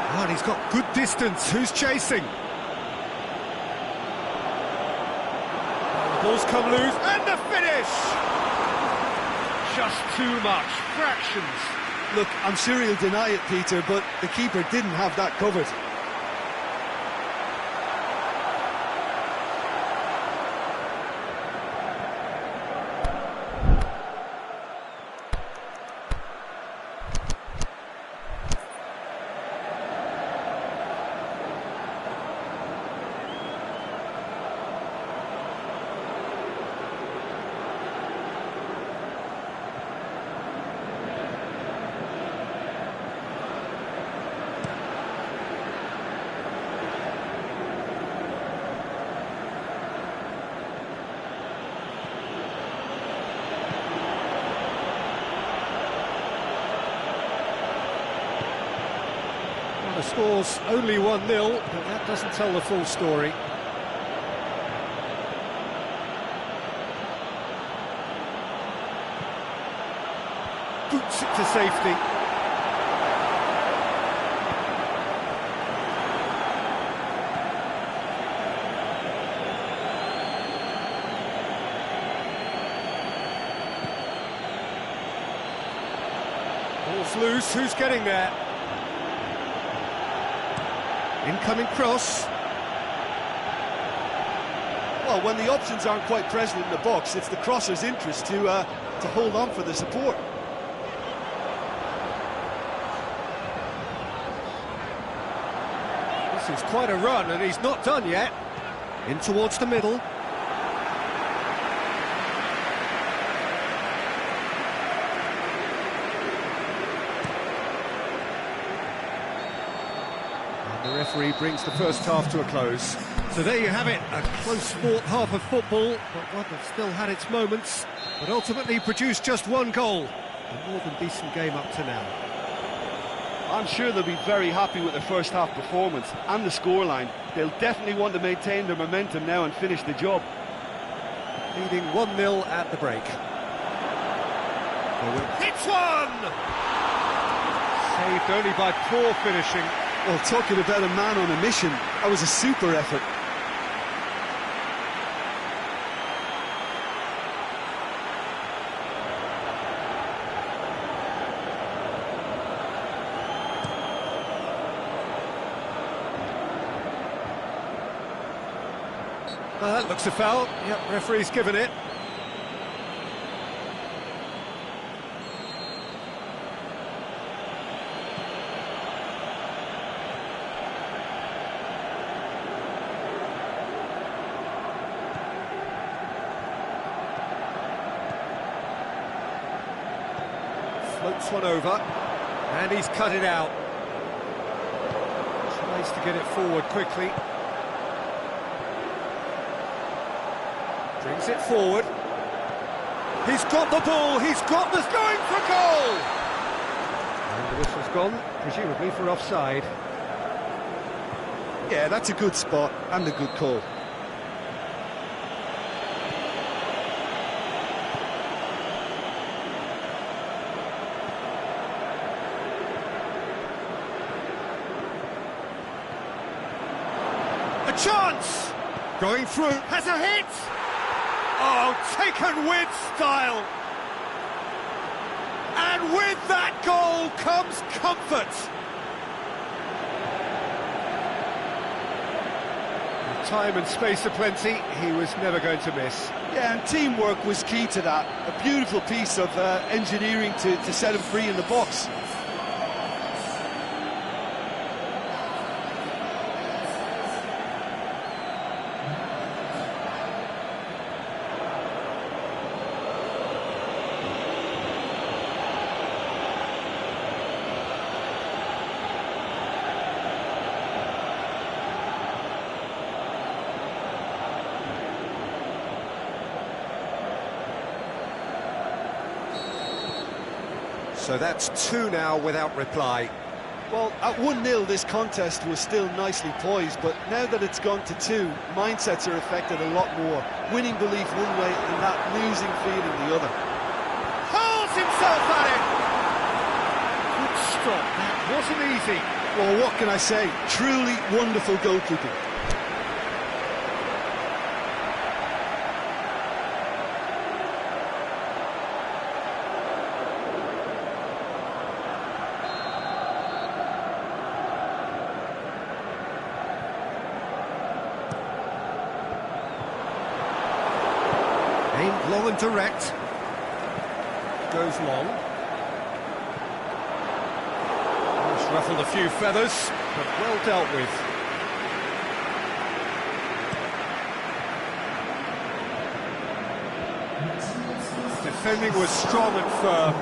Speaker 1: Oh, and he's got good distance. Who's chasing? The ball's come loose, and the finish! Just too much. Fractions.
Speaker 2: Look, I'm sure he'll deny it, Peter, but the keeper didn't have that covered.
Speaker 1: The score's only 1-0, but that doesn't tell the full story. Boots it to safety. Ball's loose, who's getting there? Incoming cross.
Speaker 2: Well, when the options aren't quite present in the box, it's the crosser's interest to hold on for the support.
Speaker 1: This is quite a run, and he's not done yet. In towards the middle. The referee brings the first half to a close. So there you have it, a close fought half of football, but one that still had its moments, but ultimately produced just one goal. A more than decent game up to now.
Speaker 4: I'm sure they'll be very happy with their first half performance and the scoreline. They'll definitely want to maintain their momentum now and finish the job.
Speaker 1: Leading 1-0 at the break. Hits one! Saved only by poor finishing.
Speaker 2: Well, talking about a man on a mission, that was a super effort.
Speaker 1: That looks a foul. Yep, referee's given it. Floats one over, and he's cut it out. Tries to get it forward quickly. Brings it forward. He's got the ball, he's got this, going for goal! And the whistle's gone, presumably for offside.
Speaker 2: Yeah, that's a good spot and a good call.
Speaker 1: A chance! Going through, has a hit! Oh, taken with style! And with that goal comes comfort! With time and space aplenty, he was never going to miss.
Speaker 2: Yeah, and teamwork was key to that. A beautiful piece of engineering to set him free in the box.
Speaker 1: So that's two now without reply.
Speaker 2: Well, at 1-0 this contest was still nicely poised, but now that it's gone to 2, mindsets are affected a lot more. Winning belief one way and that losing feeling the other.
Speaker 3: Hurls himself at it! Good stop, that wasn't easy.
Speaker 2: Well, what can I say? Truly wonderful goalkeeping.
Speaker 1: Aimed long and direct. Goes long. Just ruffled a few feathers, but well dealt with. Defending was strong and firm.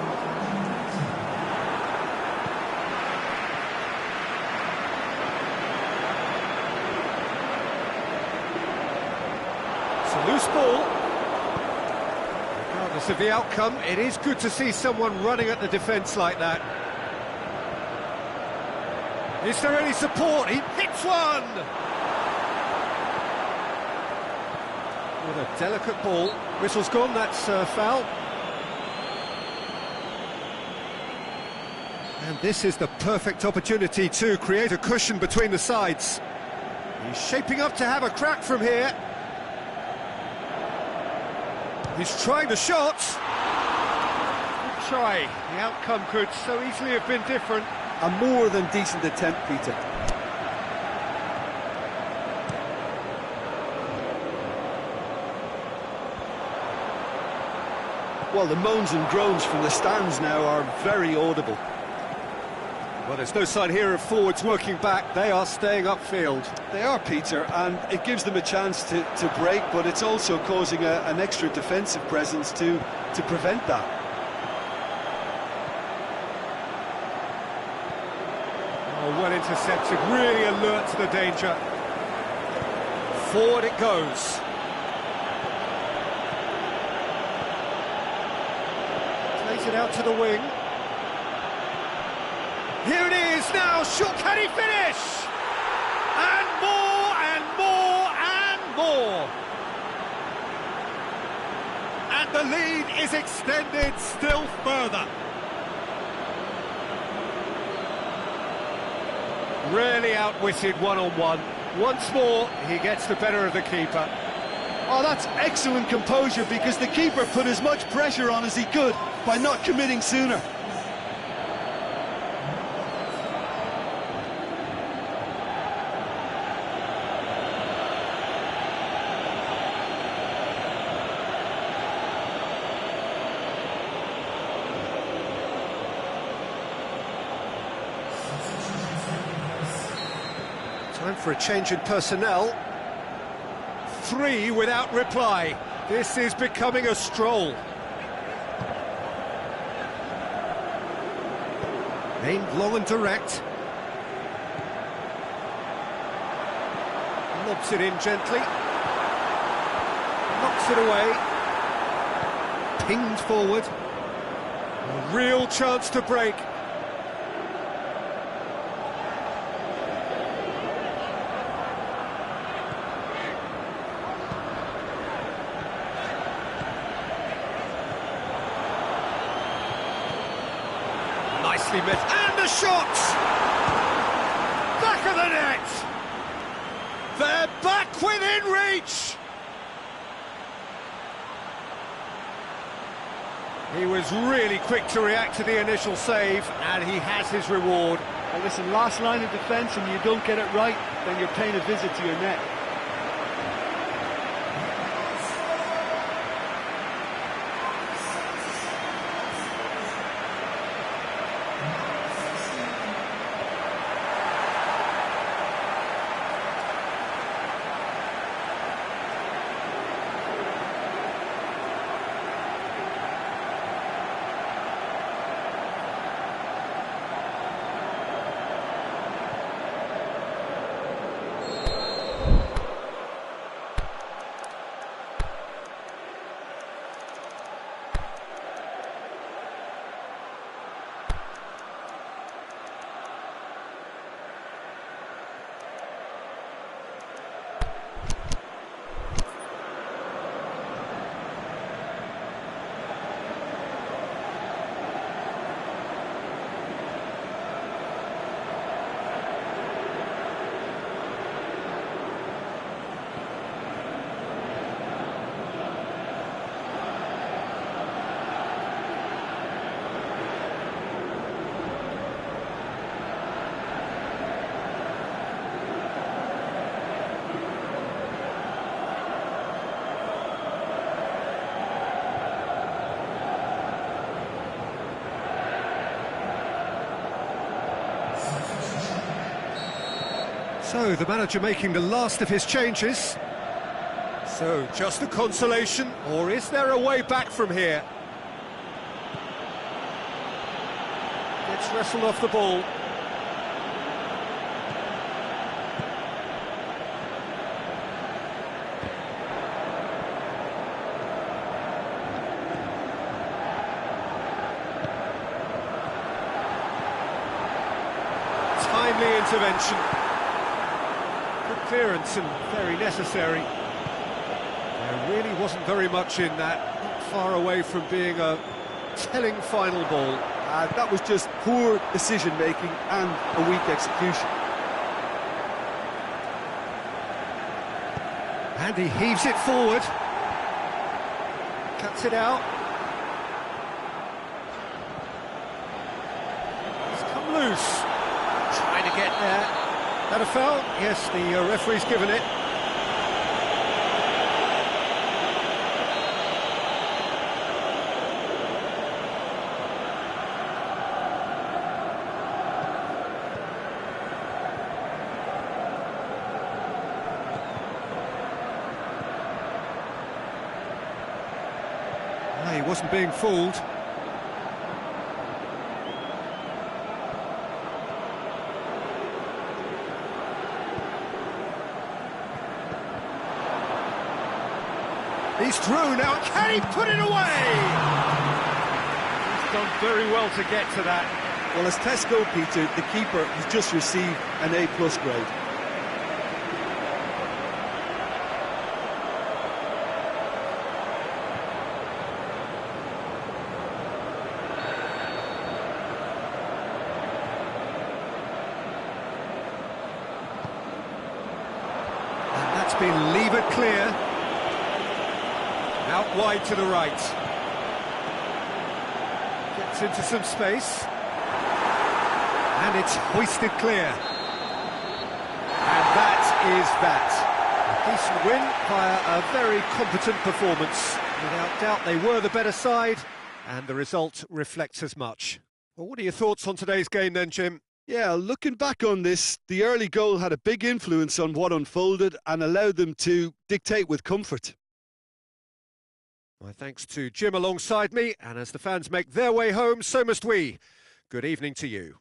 Speaker 1: It's a loose ball. Regardless of the outcome, it is good to see someone running at the defence like that. Is there any support? He hits one! With a delicate ball. Whistle's gone, that's foul. And this is the perfect opportunity to create a cushion between the sides. He's shaping up to have a crack from here. He's trying the shot. Good try. The outcome could so easily have been different.
Speaker 2: A more than decent attempt, Peter. Well, the moans and groans from the stands now are very audible.
Speaker 1: Well, there's no sign here of forwards working back. They are staying upfield.
Speaker 2: They are, Peter, and it gives them a chance to break, but it's also causing an extra defensive presence to prevent that.
Speaker 1: Oh, well intercepted, really alert to the danger. Forward it goes. Plays it out to the wing. Here it is now, can he finish? And more, and more, and more. And the lead is extended still further. Really outwitted one-on-one. Once more, he gets the better of the keeper.
Speaker 2: Oh, that's excellent composure, because the keeper put as much pressure on as he could by not committing sooner.
Speaker 1: Time for a change in personnel. 3 without reply. This is becoming a stroll. Aimed long and direct. Lobs it in gently. Knocks it away. Pinged forward. A real chance to break. Nicely met, and the shot! Back of the net! They're back within reach! He was really quick to react to the initial save, and he has his reward.
Speaker 2: And listen, last line of defence, and you don't get it right, then you're paying a visit to your net.
Speaker 1: So, the manager making the last of his changes. So, just a consolation, or is there a way back from here? Gets wrestled off the ball. Timely intervention. Good clearance and very necessary. There really wasn't very much in that, not far away from being a telling final ball.
Speaker 2: That was just poor decision-making and a weak execution.
Speaker 1: And he heaves it forward. Cuts it out. It's come loose. Trying to get there. That a foul? Yes, the referee's given it. He wasn't being fooled. He's through now. Can he put it away? He's done very well to get to that.
Speaker 2: Well, as tests go, Peter, the keeper has just received an A+ grade.
Speaker 1: Been levered clear. Out wide to the right. Gets into some space. And it's hoisted clear. And that is that. A decent win via a very competent performance. Without doubt they were the better side, and the result reflects as much. Well, what are your thoughts on today's game then, Jim?
Speaker 4: Yeah, looking back on this, the early goal had a big influence on what unfolded and allowed them to dictate with comfort.
Speaker 1: My thanks to Jim alongside me, and as the fans make their way home, so must we. Good evening to you.